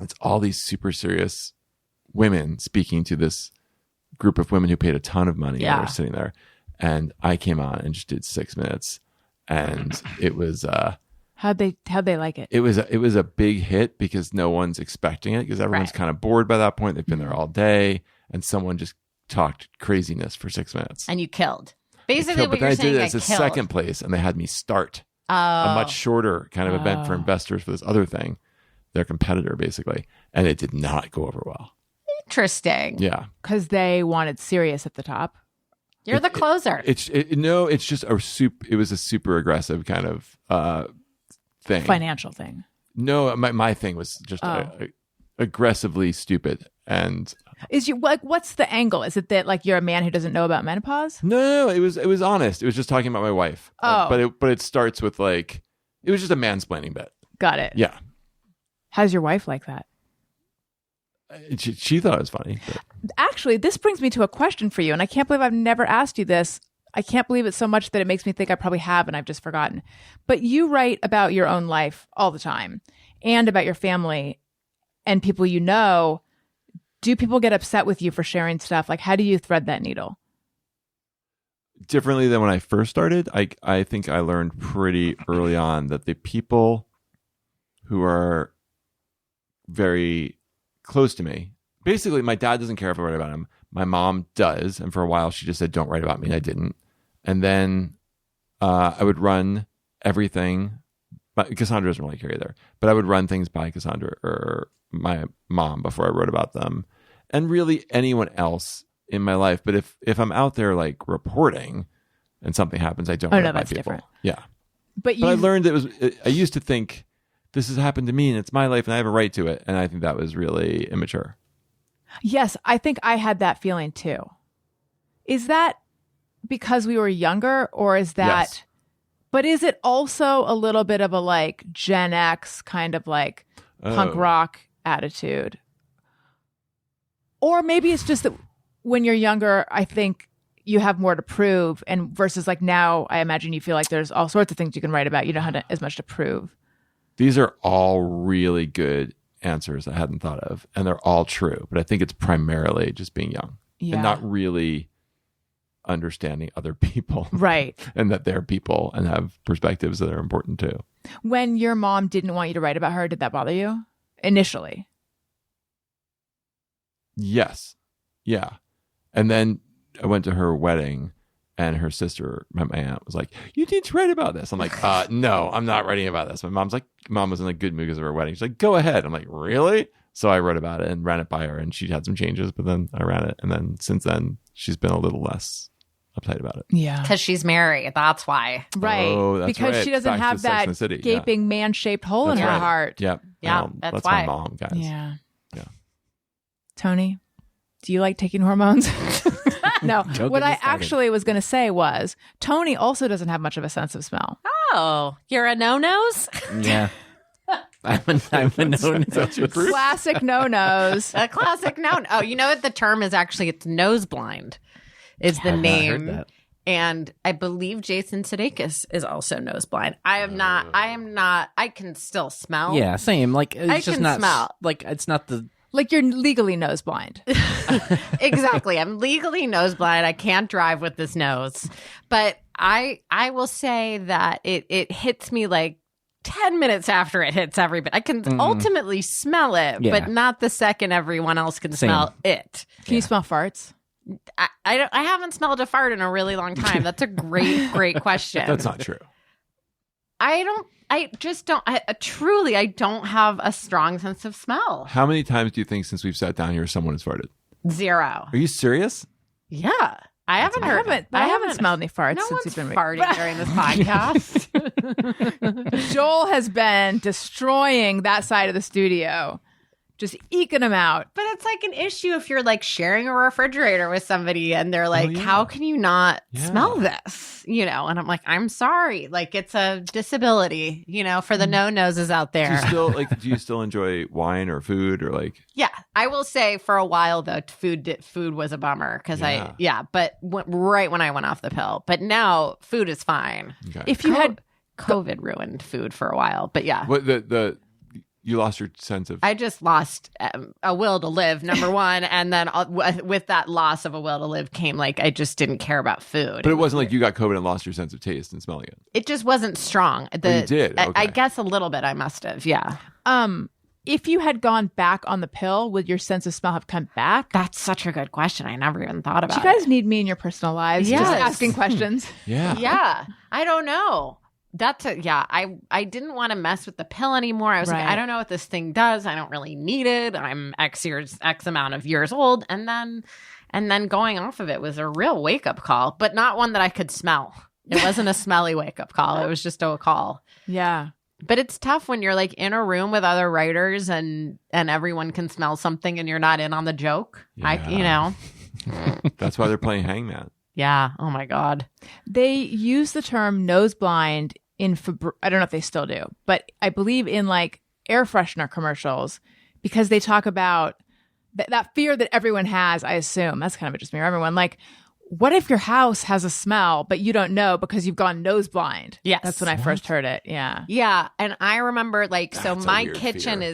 It's all these super serious women speaking to this group of women who paid a ton of money and Yeah. were sitting there. And I came on and just did 6 minutes, and it was How'd they like it? it was a big hit because no one's expecting it because everyone's Right. kind of bored by that point. They've been there all day, and someone just talked craziness for 6 minutes. And you killed. Basically, But what then you're I saying, did it I as a killed. second place, and they had me start Oh. a much shorter kind of event for Oh. investors for this other thing, their competitor basically, and it did not go over well. Interesting. Yeah, Because they wanted serious at the top. You're the closer. it's just a super. It was a super aggressive kind of thing. Financial thing. No, my thing was just aggressively stupid. And Is you like what's the angle? Is it that like you're a man who doesn't know about menopause? no, it was honest. It was just talking about my wife. But it starts with like it was just a mansplaining bit. Got it. Yeah. How's your wife like that? She thought it was funny. But. Actually, this brings me to a question for you, and I can't believe I've never asked you this. I can't believe it so much that it makes me think I probably have and I've just forgotten. But you write about your own life all the time and about your family and people you know. Do people get upset with you for sharing stuff? Like, how do you thread that needle? Differently than when I first started, I think I learned pretty early on that the people who are very close to me, basically, my dad doesn't care if I write about him. My mom does. And for a while, she just said, don't write about me. And I didn't. And then I would run everything. But Cassandra doesn't really care either. But I would run things by Cassandra or my mom before I wrote about them. And really anyone else in my life. But if I'm out there like reporting and something happens, I don't write about people. Different. Yeah. But I learned I used to think this has happened to me and it's my life and I have a right to it. And I think that was really immature. Yes, I think I had that feeling too. Is that because we were younger or is that, yes. But is it also a little bit of a like Gen X kind of like punk rock attitude? Or maybe it's just that when you're younger, I think you have more to prove and versus like now, I imagine you feel like there's all sorts of things you can write about. You don't have as much to prove. These are all really good answers I hadn't thought of, and they're all true. But I think it's primarily just being young and not really understanding other people, right? And that they're people and have perspectives that are important too. When your mom didn't want you to write about her, did that bother you initially? Yes, yeah. And then I went to her wedding. And her sister, my aunt, was like, you need to write about this. I'm like, no, I'm not writing about this. Mom was in a good mood because of her wedding. She's like, go ahead. I'm like, really? So I wrote about it and ran it by her. And she had some changes, but then I ran it. And then since then, she's been a little less uptight about it. Yeah. Because she's married. That's why. Right. Oh, that's because right. she doesn't Back have to Sex and that the City. gaping man-shaped hole That's in her right. heart. Yep. Yeah, Well, that's my why. mom, guys. Yeah. Yeah. Tony, do you like taking hormones? No, Don't what get me I started. actually was going to say was Tony also doesn't have much of a sense of smell. Oh, you're a no-nose? Yeah. I'm a no. That's your proof? Classic no-nos. A classic no. Oh, you know what the term is actually? It's nose blind is the I've not name. heard that. And I believe Jason Sudeikis is also nose blind. I am not. I can still smell. Yeah, same. Like it's I just can not smell. like it's not the Like you're legally nose blind. Exactly. I'm legally nose blind. I can't drive with this nose. But I will say that it hits me like 10 minutes after it hits everybody. I can ultimately smell it, Yeah. but not the second everyone else can Same. smell it. Can you smell farts? I haven't smelled a fart in a really long time. That's a great question. That's not true. I just don't. Truly, I don't have a strong sense of smell. How many times do you think since we've sat down here someone has farted? 0. Are you serious? Yeah. I haven't heard. I haven't smelled any farts No since one's you've been farting during this podcast. Joel has been destroying that side of the studio, just eking them out. But it's like an issue if you're like sharing a refrigerator with somebody and they're like, yeah. how can you not Yeah. smell this? You know, and I'm like, I'm sorry. Like it's a disability, you know, for the no-noses out Do you there. do you still enjoy wine or food or like? Yeah. I will say for a while though, food was a bummer because but right when I went off the pill. But now food is fine. Okay. If you had COVID ruined food for a while. But yeah. What you lost your sense of I just lost a will to live, number one. And then with that loss of a will to live came like I just didn't care about food. but it wasn't like you got COVID and lost your sense of taste and smelling it. It just wasn't strong. you did? I Okay. guess a little bit I must have, yeah. if you had gone back on the pill, would your sense of smell have come back? That's such a good question. I never even thought Do about you guys need me in your personal lives? Yes. Just asking questions. Yeah. it. Yeah. I don't know. I didn't want to mess with the pill anymore. I was like, Right. I don't know what this thing does. I don't really need it. I'm X amount of years old. And then going off of it was a real wake up call, but not one that I could smell. It wasn't a smelly wake up call. It was just a call. Yeah. But it's tough when you're like in a room with other writers and everyone can smell something and you're not in on the joke. Yeah. That's why they're playing Hangman. Yeah. Oh my God. They use the term nose blind in I don't know if they still do, but I believe in like air freshener commercials because they talk about that fear that everyone has. I assume that's kind of just me or everyone. Like, what if your house has a smell, but you don't know because you've gone nose blind? Yes. That's when I first heard it. Yeah. Yeah. And I remember like, That's so a my weird kitchen fear.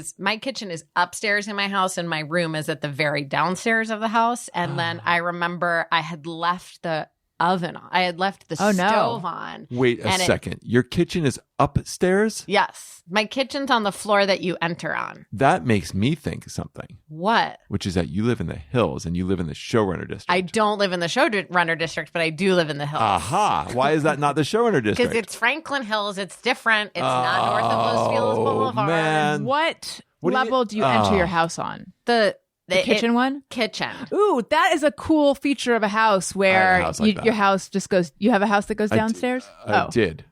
is upstairs in my house and my room is at the very downstairs of the house. And then I remember I had left the oven on. I had left the Oh, no. stove on. Wait a And second. Your kitchen is upstairs? Yes. My kitchen's on the floor that you enter on. That makes me think of something, What? which is that you live in the hills and you live in the showrunner district. I don't live in the showrunner district, but I do live in the hills. Aha. Why is that not the showrunner district? Because it's Franklin Hills. It's different. It's not north of Los Feliz Boulevard. Man. What What do you- level do you enter your house on? The Kitchen one? Kitchen. Ooh, that is a cool feature of a house where house like that. your house just goes. You have a house that goes downstairs. I did.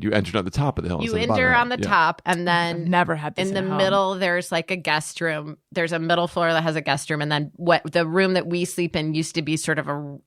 You entered on the top of the hill. You instead of the enter bottom on the of it. top, and I've then never had this in the at home. middle there's like a guest room. There's a middle floor that has a guest room, and then what the room that we sleep in used to be sort of a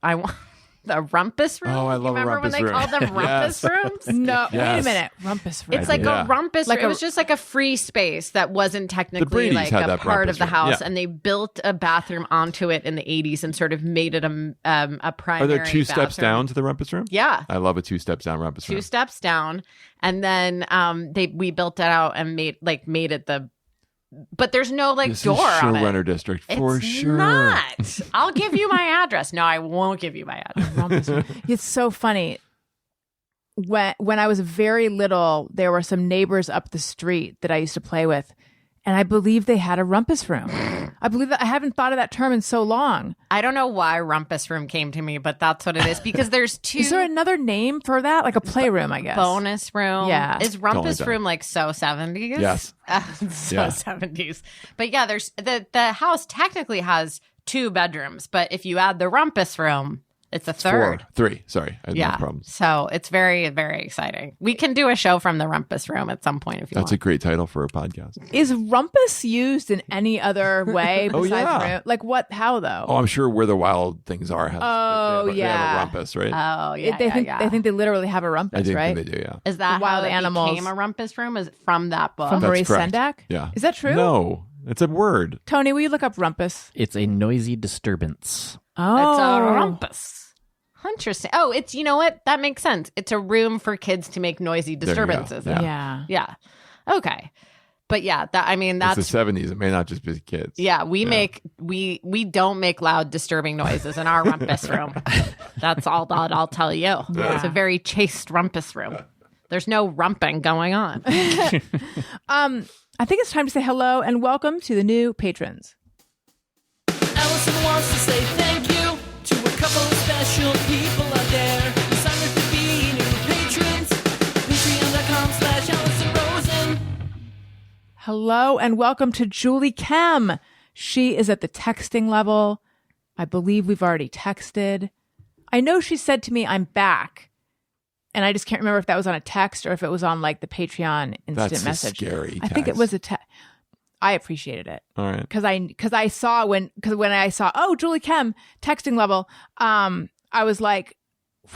rumpus room. Oh, I love a Remember rumpus when they room. called them rumpus Yes. rooms? No, wait a Yes. minute. Rumpus room. It's like Yeah. a rumpus Like room. a- It was just like a free space that wasn't technically Brady's like had a that part rumpus of the room. house. Yeah. And they built a bathroom onto it in the 80s and sort of made it a primary Are there two steps bathroom. down to the rumpus room? Yeah. I love a 2 steps down rumpus room. Two steps down. And then we built it out and made it but there's no like This door is on it. showrunner district for It's sure. not. I'll give you my address. No, I won't give you my address. Rumpus room. It's so funny. When I was very little, there were some neighbors up the street that I used to play with, and I believe they had a rumpus room. I believe that I haven't thought of that term in so long. I don't know why rumpus room came to me, but that's what it is because there's two. Is there another name for that? Like a playroom, I guess. bonus room? Yeah. Is rumpus that. room like so 70s? Yes. So Yeah. 70s. But yeah, there's the house technically has 2 bedrooms, but if you add the rumpus room, it's a third. 3. Sorry. I had Yeah. no problems. So it's very, very exciting. We can do a show from the rumpus room at some point if you That's a want. great title for a podcast. Is rumpus used in any other way Oh, besides yeah. room? Like what? How though? Oh, I'm sure Where the Wild Things Are. Oh, they have yeah. a rumpus, right? Oh, yeah, they think yeah. they think they literally have a rumpus, I think right? they do, yeah. Is that wild how it animals. became a rumpus room? Is it from that book? From That's Maurice correct. Sendak? Yeah. Is that true? No, it's a word. Tony, will you look up rumpus? It's a noisy disturbance. Oh, It's a rumpus. Interesting. Oh, it's, you know what? That makes sense. It's a room for kids to make noisy you go. disturbances. Yeah. Yeah. Yeah. Okay. But yeah, It's that's the 70s. It may not just be kids. yeah, we don't make loud disturbing noises in our rumpus room. That's all that I'll tell you. It's a very chaste rumpus room. There's no rumping going on. I think it's time to say hello and welcome to the new patrons. Alison wants to say thank you to a couple of special people out there who signed up to be new patrons. Patreon.com/AlisonRosen. Hello and welcome to Julie Kem. She is at the texting level. I believe we've already texted. I know she said to me, I'm back. And I just can't remember if that was on a text or if it was on like the Patreon instant That's a message. scary I think it text. was a text. I appreciated it. All right. Because I saw when I saw, oh, Julie Kem texting level, I was like,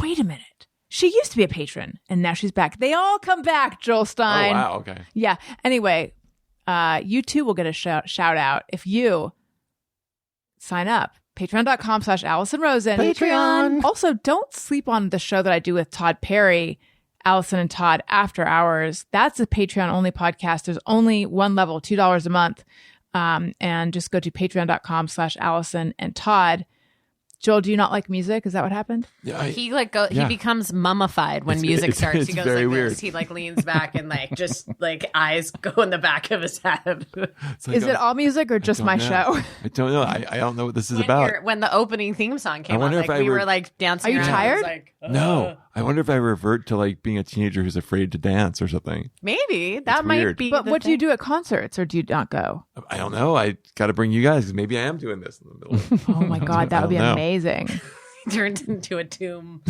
wait a minute. She used to be a patron and now she's back. They all come back, Joel Oh, Stein. wow. Okay. Yeah. Anyway, you too will get a shout out if you sign up. Patreon.com/AlisonRosen. Patreon. Also, don't sleep on the show that I do with Todd Perry, Alison and Todd After Hours. That's a Patreon only podcast. There's only one level, $2 a month. And just go to patreon.com/Alison and Todd. Joel, do you not like music? Is that what happened? Yeah. He Yeah. he becomes mummified when music starts. it's He goes very like weird. this. He like leans back and like just like eyes go in the back of his head. It's like Is it all music or just don't my know. show? I don't know. I don't know what this is about. When the opening theme song came I wonder on, if like I we were- were like dancing. Are you around. tired? It was like, No. I wonder if I revert to like being a teenager who's afraid to dance or something. maybe that It's might weird. be. But the what do you thing. do at concerts or do you not go? I don't know. I got to bring you guys because maybe I am doing this in the middle. Oh my God, that would be I don't know. amazing. Turned into a tomb.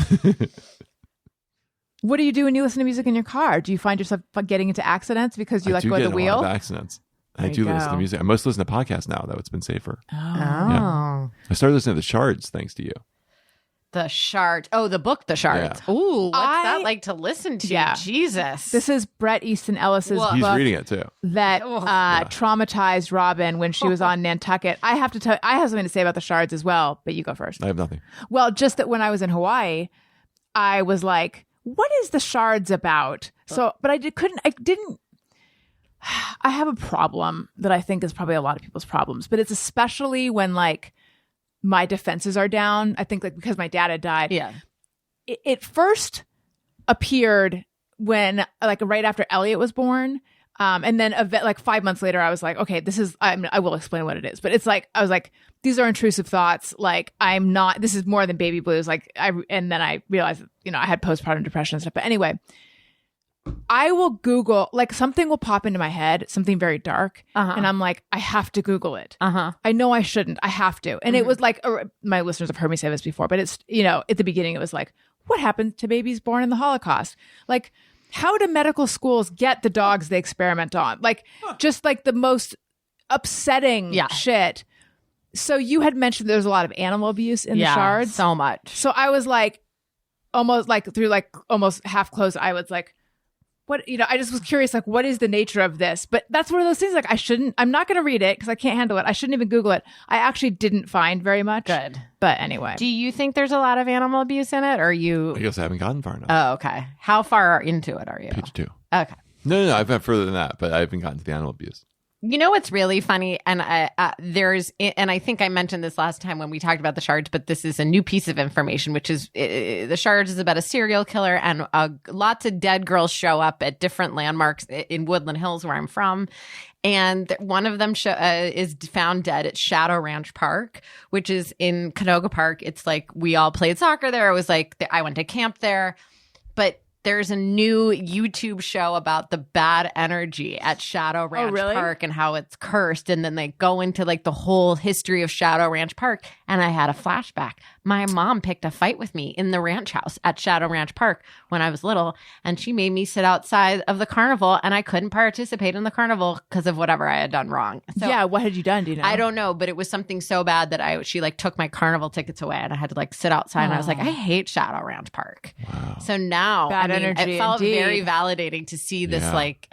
What do you do when you listen to music in your car? Do you find yourself getting into accidents because you I let do go of get the in a wheel? lot of accidents. There I you do listen go. to music. I mostly listen to podcasts now, though. It's been safer. Oh. I started listening to The Shards thanks to you. The Shards. Oh, the book, The Shards. Yeah. Ooh, what's I- that like to listen to? Yeah. Jesus. This is Bret Easton Ellis's Whoa. He's book reading it, too. that traumatized Robin when she was on Nantucket. I have to tell. I have something to say about the Shards as well, but you go first. I have nothing. Well, just that when I was in Hawaii, I was like, "What is the Shards about?" So, but I didn't. I have a problem that I think is probably a lot of people's problems, but it's especially when like my defenses are down. I think like because my dad had died. Yeah. It first appeared when like right after Elliot was born. And then like 5 months later, I was like, okay, this is, I will explain what it is, but it's like, I was like, these are intrusive thoughts. Like I'm not, this is more than baby blues. Like and then I realized, I had postpartum depression and stuff. But anyway, I will Google, like something will pop into my head, something very dark. And I'm like, I have to Google it. I know I shouldn't. I have to. And it was like, my listeners have heard me say this before, but it's, at the beginning, it was like, what happened to babies born in the Holocaust? Like, how do medical schools get the dogs they experiment on? Like, just like the most upsetting shit. So you had mentioned there's a lot of animal abuse in the Shards. So much. So I was like, almost like through like almost half closed, I was like, what, I just was curious, like, what is the nature of this? But that's one of those things, like, I'm not going to read it because I can't handle it. I shouldn't even Google it. I actually didn't find very much. Good. But anyway. Do you think there's a lot of animal abuse in it, or you? I guess I haven't gotten far enough. Oh, okay. How far into it are you? Page 2. Okay. No, I've gone further than that, but I haven't gotten to the animal abuse. You know what's really funny, and I think I mentioned this last time when we talked about the Shards, but this is a new piece of information, which is the Shards is about a serial killer, and lots of dead girls show up at different landmarks in Woodland Hills, where I'm from. And one of them is found dead at Shadow Ranch Park, which is in Canoga Park. It's like we all played soccer there. It was like I went to camp there, but there's a new YouTube show about the bad energy at Shadow Ranch Park and how it's cursed. And then they go into like the whole history of Shadow Ranch Park. And I had a flashback. My mom picked a fight with me in the ranch house at Shadow Ranch Park when I was little. And she made me sit outside of the carnival, and I couldn't participate in the carnival because of whatever I had done wrong. So, yeah, what had you done? Do you know? I don't know, but it was something so bad that she like took my carnival tickets away, and I had to like sit outside. And I was like, I hate Shadow Ranch Park. Wow. So now Bad energy, it felt indeed. very validating to see this like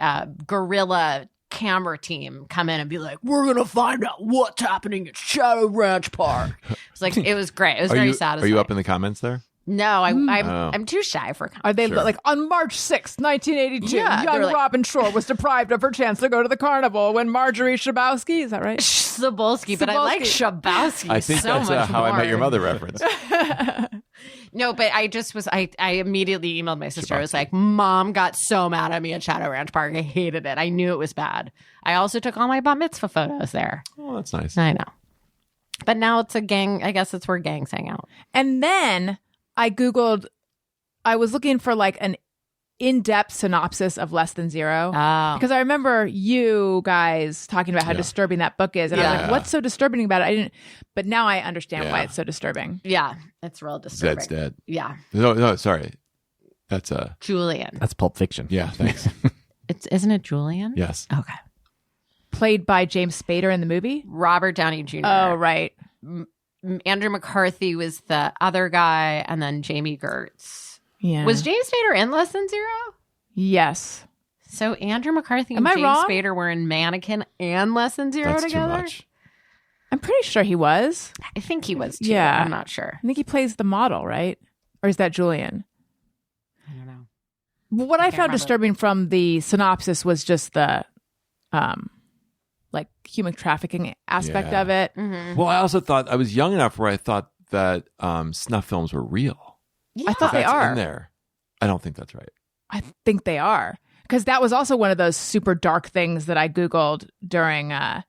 guerrilla camera team come in and be like, we're gonna find out what's happening at Shadow Ranch Park. It's like, it was great. It was very satisfying. Are you up in the comments there? No, I'm too shy for comments. Are they like on March 6th, 1982, Yeah, young they're like- Robin Shore was deprived of her chance to go to the carnival when Marjorie Shabowski, is that right? Sabolsky, but I like Shabowski I think so that's much How I more. Met Your Mother reference. No, but I just was, I immediately emailed my sister. I was like, Mom got so mad at me at Shadow Ranch Park. I hated it. I knew it was bad. I also took all my bat mitzvah photos there. Oh, that's nice. I know. But now it's a gang. I guess it's where gangs hang out. And then I Googled, I was looking for like an in-depth synopsis of Less Than Zero. Oh. Because I remember you guys talking about how disturbing that book is. And I was like, what's so disturbing about it? But now I understand why it's so disturbing. Yeah, it's real disturbing. Zed's dead. Yeah. No, sorry. That's Julian. That's Pulp Fiction. Yeah, thanks. Isn't it Julian? Yes. Okay. Played by James Spader in the movie? Robert Downey Jr. Oh, right. Andrew McCarthy was the other guy, and then Jamie Gertz. Yeah. Was James Spader in Less Than Zero? Yes. So Andrew McCarthy Am and I James wrong? Spader were in Mannequin and Less Than Zero That's together? too much. I'm pretty sure he was. I think he was too. Yeah. I'm not sure. I think he plays the model, right? Or is that Julian? I don't know. What I can't found remember. disturbing from the synopsis was just the like human trafficking aspect Yeah. of it. Well, I also thought I was young enough where I thought that snuff films were real. I thought they That's are. in there. I don't think that's right. I think they are. Because that was also one of those super dark things that I Googled during I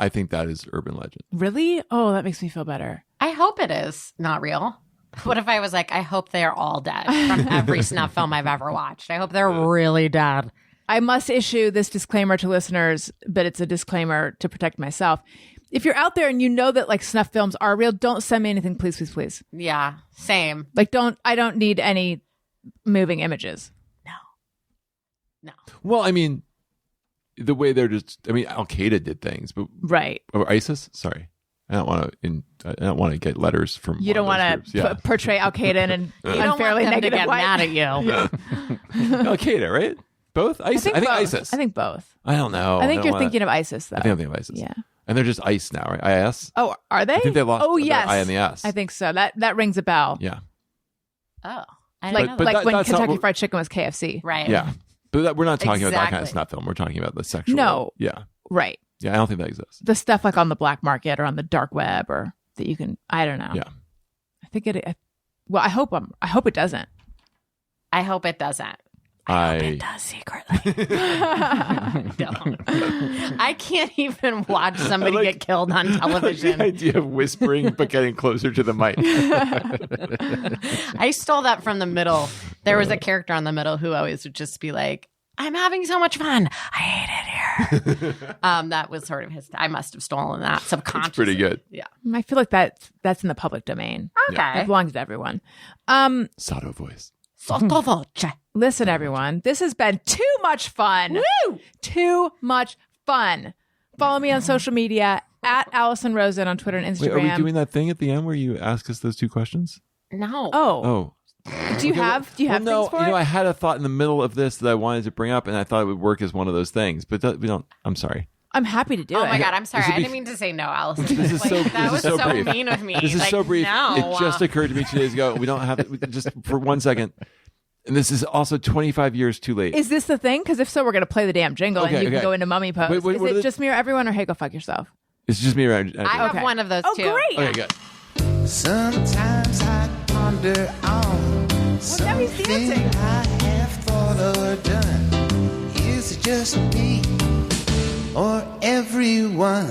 think that is urban legend. really? Oh, that makes me feel better. I hope it is not real. What if I was like, I hope they are all dead from every snuff film I've ever watched? I hope they're really dead. I must issue this disclaimer to listeners, but it's a disclaimer to protect myself. If you're out there and you know that like snuff films are real, don't send me anything, please, please, please. Yeah, same. Like I don't need any moving images. Well, I mean, the way they're just. I mean, Al Qaeda did things, but Right. or ISIS. Sorry, I don't want to get letters from. You don't want to portray Al Qaeda in an You don't unfairly want them to negative get way. mad at you. Al Qaeda, right? Both ISIS. I think both. ISIS. I think both. I don't know. I think don't you're wanna- thinking of ISIS, though. I think I'm thinking of ISIS. Yeah. And they're just ICE now, right? IS. Oh, are they? I think they lost. Oh, their yes. I and the S. I think so. That rings a bell. Yeah. Oh, I Like, didn't But know like when that's not Kentucky what- Fried Chicken was KFC. that. Right. Yeah. But we're not talking about that kind of Exactly. snuff film. We're talking about the sexual. No. Yeah. Right. Yeah. I don't think that exists. The stuff like on the black market or on the dark web or that you can, I don't know. Yeah. I think well, I hope it doesn't. I hope it doesn't. I Does secretly. Don't. I can't even watch somebody like- get killed on television. the idea of whispering but getting closer to the mic. I stole that from the middle. There was a character on the middle who always would just be like, I'm having so much fun. I hate it here. That was sort of his. I must have stolen that subconsciously. It's pretty good. Yeah. I feel like that's in the public domain. Okay. It belongs to everyone. Sato voice. Sottovoce. Listen, everyone, this has been too much fun. Woo! Too much fun. Follow me on social media at Alison Rosen on Twitter and Instagram. Wait, are we doing that thing at the end where you ask us those two questions? No. Oh, Oh. do you have Well, no, things for you know, it? I had a thought in the middle of this that I wanted to bring up, and I thought it would work as one of those things, but we don't. I'm sorry. I'm happy to do Oh it. my God, I'm sorry. This would I be- didn't mean to say no, Allison. This is so. That was this is so brief. mean of me. This is Like, so brief. No. It just occurred to me 2 days ago. We don't have it. Just for 1 second. And this is also 25 years too late. Is this the thing? Because if so, we're going to play the damn jingle and Okay, you can okay. go into mummy pose. Wait, what is are it the- just me or everyone or hey, go fuck yourself? It's just me around. I have Okay. one of those Oh, too. great. Okay, good. Sometimes I ponder on now he's something dancing. I have thought or done. Is it just me or everyone?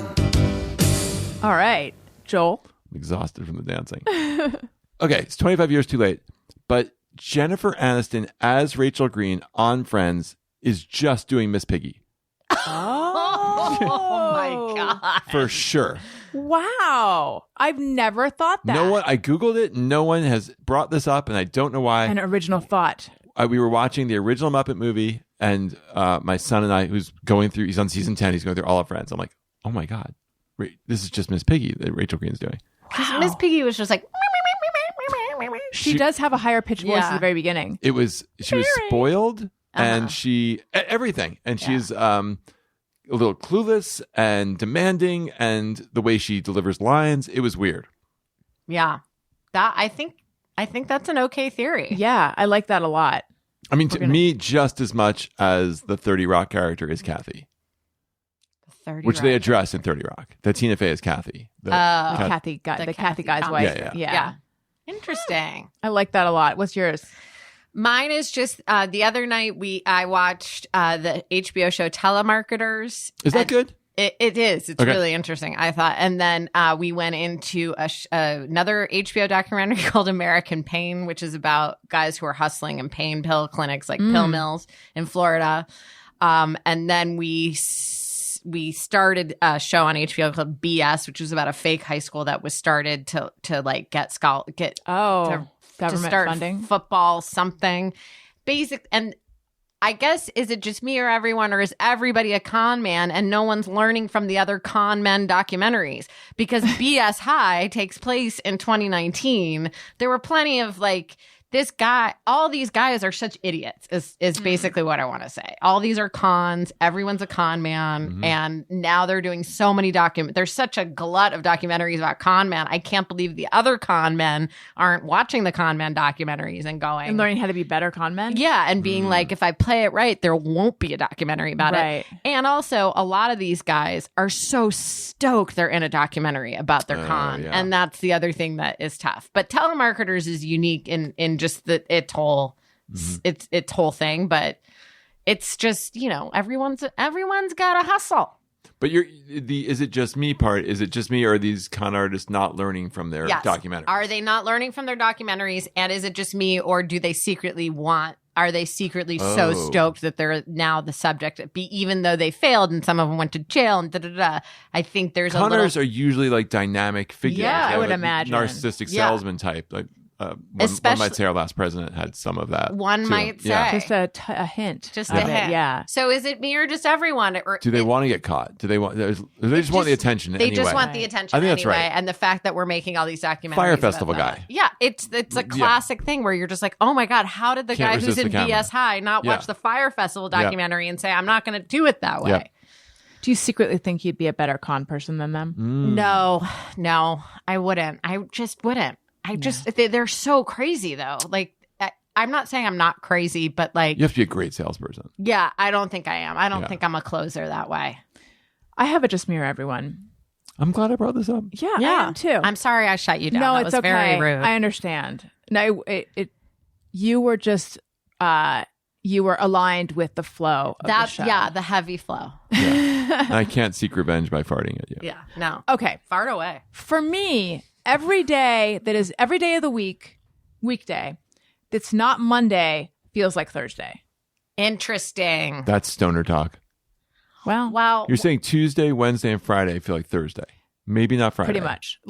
All right, Joel. I'm exhausted from the dancing. Okay, it's 25 years too late. But Jennifer Aniston as Rachel Green on Friends is just doing Miss Piggy. Oh my God. For sure. Wow. I've never thought that. No one, I Googled it. No one has brought this up, and I don't know why. An original thought. We were watching the original Muppet movie, and my son and I, he's on season 10, he's going through all of Friends. I'm like, oh my God, this is just Miss Piggy that Rachel Green's doing. Because Miss Piggy was just like, She does have a higher pitched voice Yeah. at the very beginning. She was spoiled, and everything. And she's a little clueless and demanding, and the way she delivers lines, it was weird. yeah. That I think that's an okay theory. Yeah, I like that a lot. I mean, to me, just as much as the 30 Rock character is Kathy, 30 which they Rock. address in 30 Rock. That Tina Fey is Kathy. The Kathy Kathy guy's Thomas. wife. Yeah. Yeah. Interesting. I like that a lot. What's yours? Mine is just the other night I watched the HBO show Telemarketers. Is that And good? It is. It's Okay. really interesting, I thought. And then we went into another HBO documentary called American Pain, which is about guys who are hustling in pain pill clinics like pill mills in Florida. And then we started a show on HBO called BS, which was about a fake high school that was started to like get Oh, government to start funding. football something basic. And I guess, is it just me or everyone, or is everybody a con man and no one's learning from the other con men documentaries? Because BS High takes place in 2019. There were plenty of like, this guy, all these guys are such idiots is basically what I want to say. All these are cons. Everyone's a con man. And now they're doing so many there's such a glut of documentaries about con men. I can't believe the other con men aren't watching the con men documentaries and going. And learning how to be better con men. Yeah, and being like, if I play it right, there won't be a documentary about Right. it. And also, a lot of these guys are so stoked they're in a documentary about their con. yeah. And that's the other thing that is tough. But Telemarketers is unique in just its whole thing. But it's just, everyone's got to hustle. But is it just me part? Is it just me, or are these con artists not learning from their Yes. documentaries? Are they not learning from their documentaries? And is it just me, or do they secretly are they secretly so Oh. stoked that they're now the subject, even though they failed and some of them went to jail and da-da-da. I think there's Con a artists little... are usually like dynamic figures. Yeah, I They're would like imagine. narcissistic Yeah. salesman type. Like, one might say our last president had some of that. One too. might say. Yeah. Just a hint. Just of a it, hint. Yeah. So is it me or just everyone? Or Do they want to get caught? Do they want? They just want the attention. They anyway. just want the attention I think that's anyway. right. And the fact that we're making all these documentaries. Fire about Festival that. guy. Yeah, it's a classic thing where you're just like, oh my God, how did the Can't guy who's resist in the camera. BS High not Yeah. watch the Fire Festival Yeah. documentary and say, I'm not going to do it that way? Yeah. Do you secretly think you'd be a better con person than them? No, I wouldn't. I just wouldn't. They're so crazy though. Like, I'm not saying I'm not crazy, but like, You have to be a great salesperson. yeah, I don't think I am. I don't Yeah. think I'm a closer that way. I have a just mirror everyone. I'm glad I brought this up. Yeah, I am too. I'm sorry I shut you down. No, That it's was okay. very rude. I understand. No, you were just you were aligned with the flow of the show. Yeah, the heavy flow. And I can't seek revenge by farting at you. Yeah, no. Okay. Fart away. For me, every day of the weekday, that's not Monday feels like Thursday. Interesting. That's stoner talk. Well, Wow. You're saying Tuesday, Wednesday, and Friday feel like Thursday. Maybe not Friday. pretty much.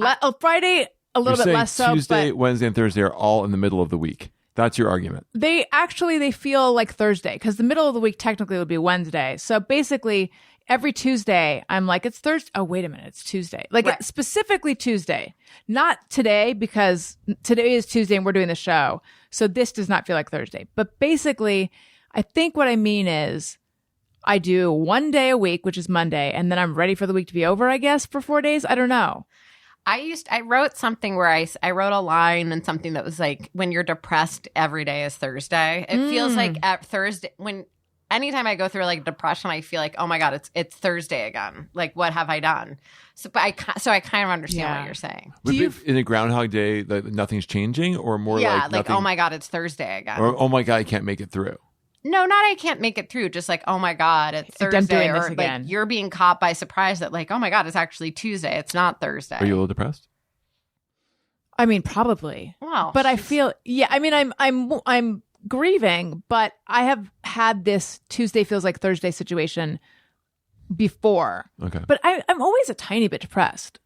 Friday a little You're bit saying less so, Tuesday, but Wednesday, and Thursday are all in the middle of the week. That's your argument. they feel like Thursday because the middle of the week technically would be Wednesday. So basically, every Tuesday, I'm like, it's Thursday. Oh, wait a minute, it's Tuesday. Like Right. specifically Tuesday, not today because today is Tuesday and we're doing the show. So this does not feel like Thursday. But basically, I think what I mean is I do one day a week, which is Monday, and then I'm ready for the week to be over, I guess, for 4 days. I don't know. I wrote something where I wrote a line and something that was like, when you're depressed, every day is Thursday. It feels like at Thursday, anytime I go through like depression, I feel like, oh my God, it's Thursday again. Like, what have I done? So I kind of understand Yeah. what you're saying. Would you it be in a Groundhog Day that nothing's changing, or more Yeah, like like, nothing, oh my God, it's Thursday again. or oh my God, I can't make it through. No, not I can't make it through. Just like, oh my God, it's I'm Thursday. doing Or this again. like you're being caught by surprise that like, oh my God, it's actually Tuesday. It's not Thursday. Are you a little depressed? I mean, probably. Wow. But I feel, yeah, I mean, I'm grieving, but I have had this Tuesday feels like Thursday situation before. Okay. But I'm always a tiny bit depressed.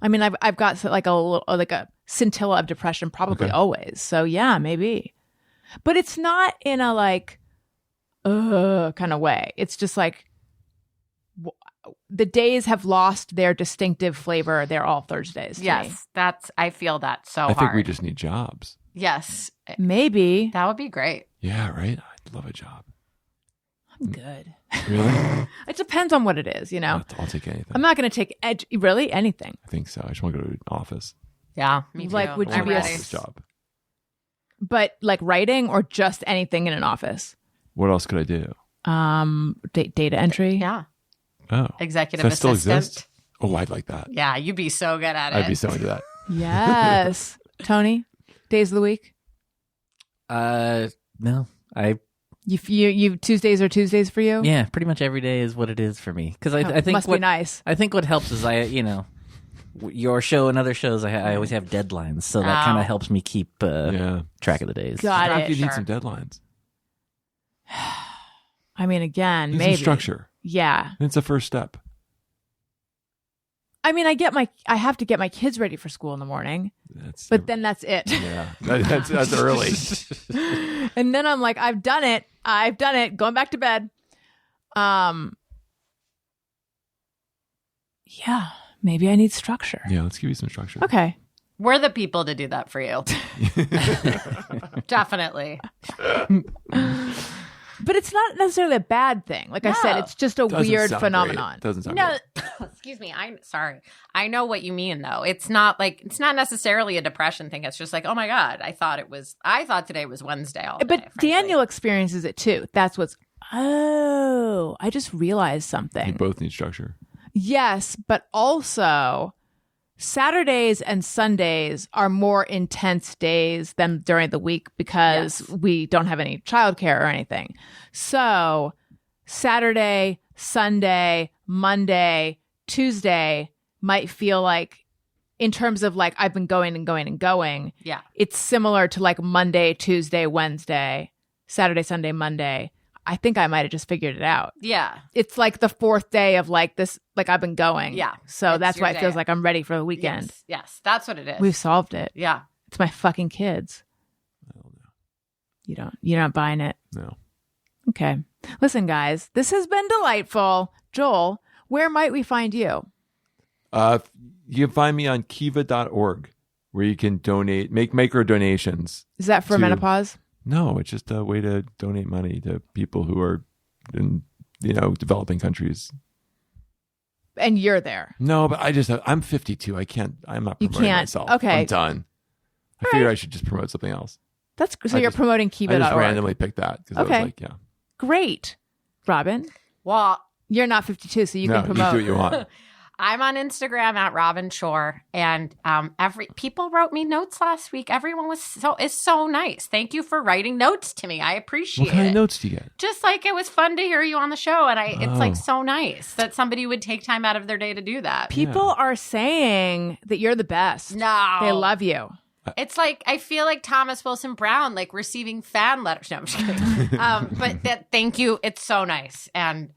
I mean, I've got like a scintilla of depression probably Okay. always. So yeah, maybe. But it's not in a like, kind of way. It's just like the days have lost their distinctive flavor. They're all Thursdays. to me. Yes, I feel that so I hard. think we just need jobs. Yes, Maybe. that would be great. Yeah, right. I'd love a job. I'm good. Really? It depends on what it is, you know. I'll take anything. I'm not going to take really anything. I think so. I just want to go to an office. Yeah, me too. Like, would you I'm be a ready. Office job. But like writing or just anything in an office. What else could I do? Data entry. Yeah, Oh, executive does that still assistant. exist? Oh, I'd like that. Yeah, you'd be so good at it. I'd be so into that. Yes. Tony, days of the week. No, You Tuesdays are Tuesdays for you. yeah, pretty much every day is what it is for me. Because I think must be nice. I think what helps is your show and other shows, I always have deadlines, so that kind Oh. of helps me keep Yeah. track of the days. Got How it. do you need Sure. some deadlines? I mean, again, Need maybe some structure. Yeah. It's the first step. I mean, I have to get my kids ready for school in the morning, but then that's it. yeah, that's early. And then I'm like, I've done it. Going back to bed. Yeah, maybe I need structure. Yeah, let's give you some structure. Okay. We're the people to do that for you. Definitely. But it's not necessarily a bad thing. Like I said, No. it's just a Doesn't weird sound phenomenon. great. Doesn't sound No, great. excuse me. I'm sorry. I know what you mean, though. It's not necessarily a depression thing. It's just like, oh my God, I thought today was Wednesday all day. But frankly. Daniel experiences it too. That's what's. Oh, I just realized You something. both need structure. Yes, but also Saturdays and Sundays are more intense days than during the week because we don't have any childcare or anything. So Saturday, Sunday, Monday, Tuesday might feel like, in terms of like I've been going and going and going, Yeah. it's similar to like Monday, Tuesday, Wednesday, Saturday, Sunday, Monday. I think I might have just figured it out. Yeah. It's like the fourth day of like this, like I've been going. Yeah. So It's that's your why it feels day. like I'm ready for the weekend. Yes. That's what it is. We've solved it. Yeah. It's my fucking kids. I don't know. You're not buying it. No. Okay. Listen, guys, this has been delightful. Joel, where might we find you? You can find me on kiva.org, where you can donate, make micro donations. Is that for menopause? No, it's just a way to donate money to people who are in, developing countries. And you're there. No, but I'm 52. I'm not You promoting can't. myself. Okay. I'm done. I figured I should just promote something else. So you're promoting I just kiva.org. randomly picked that because I was like, yeah. Great. Robin, Well, you're not 52, so you No, can promote. you do what you want. I'm on Instagram at Robin Shore, and people wrote me notes last week. Everyone is so nice. Thank you for writing notes to me. I appreciate What kind it. of notes do you get? Just like it was fun to hear you on the show, and it's like so nice that somebody would take time out of their day to do that. People are saying that you're the best. No, They love you. It's like I feel like Thomas Wilson Brown, like receiving fan letters. No, I'm just kidding. But thank you. It's so nice, and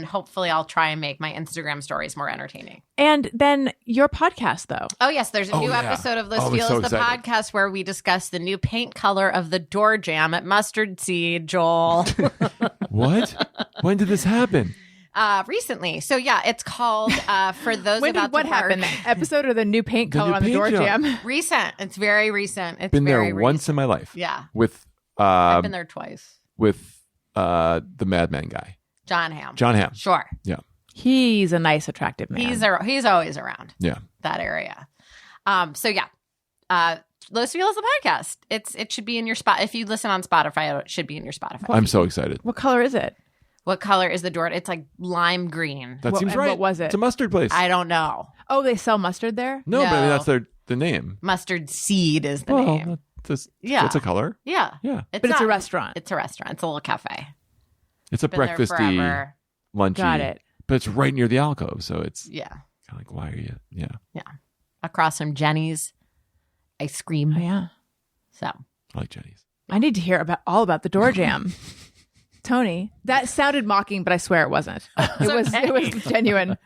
hopefully I'll try and make my Instagram stories more entertaining. And then your podcast, though. Oh yes, there's a new yeah. episode of Let's I'm Feel so Is the excited. podcast where we discuss the new paint color of the door jamb at Mustard Seed. Joel, What? When did this happen? recently. So yeah, it's called for those When about did what to bark. happened? The episode or the new paint The color new on the paint door job. jam? Recent. It's very recent. It's Been very there once in my life. Yeah, With I've been there twice. with the Madman guy, John Hamm. John Hamm. Sure. Yeah, He's a nice, attractive man. He's always around yeah. that area. So yeah. Let's Feel Is the podcast. It should be in your spot. If you listen on Spotify, it should be in your Spotify. I'm so excited. What color is it? What color is the door? It's like lime green. That seems and right. what was it? It's a mustard place. I don't know. Oh, they sell mustard there? no, but I mean, No. that's the name. Mustard Seed is the Well, name. Yeah. It's a color. Yeah. Yeah. But it's a restaurant. It's a restaurant. It's a little cafe. It's a Been there breakfasty, forever. lunchy. Got it. But it's right near the alcove, so it's Yeah. kind of like, why are you? Yeah, Across from Jenny's ice cream. Oh, yeah. So I like Jenny's. I need to hear all about the door jam. Tony, that sounded mocking, but I swear it wasn't. It was genuine.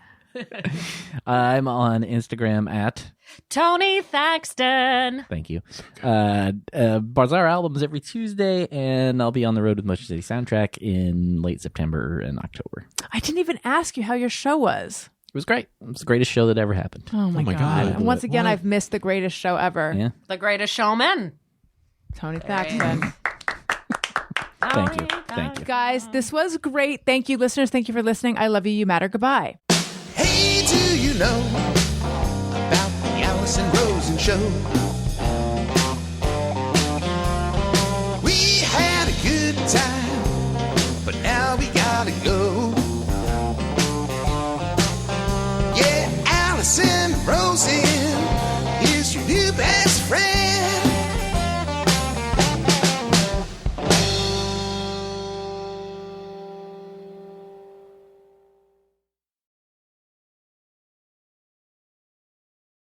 I'm on Instagram at Tony Thaxton. thank you. Bazaar albums every Tuesday, and I'll be on the road with Motion City Soundtrack in late September and October. I didn't even ask you how your show was. It was great. It was the greatest show that ever happened. Oh my my God. God. And once again, What? I've missed the greatest show ever. Yeah. The Greatest Showman. Tony Thaxton. Thank you. Thank you. Guys, this was great. Thank you, listeners. Thank you for listening. I love you. You matter. Goodbye. Hey, do you know about the Allison Rosen show?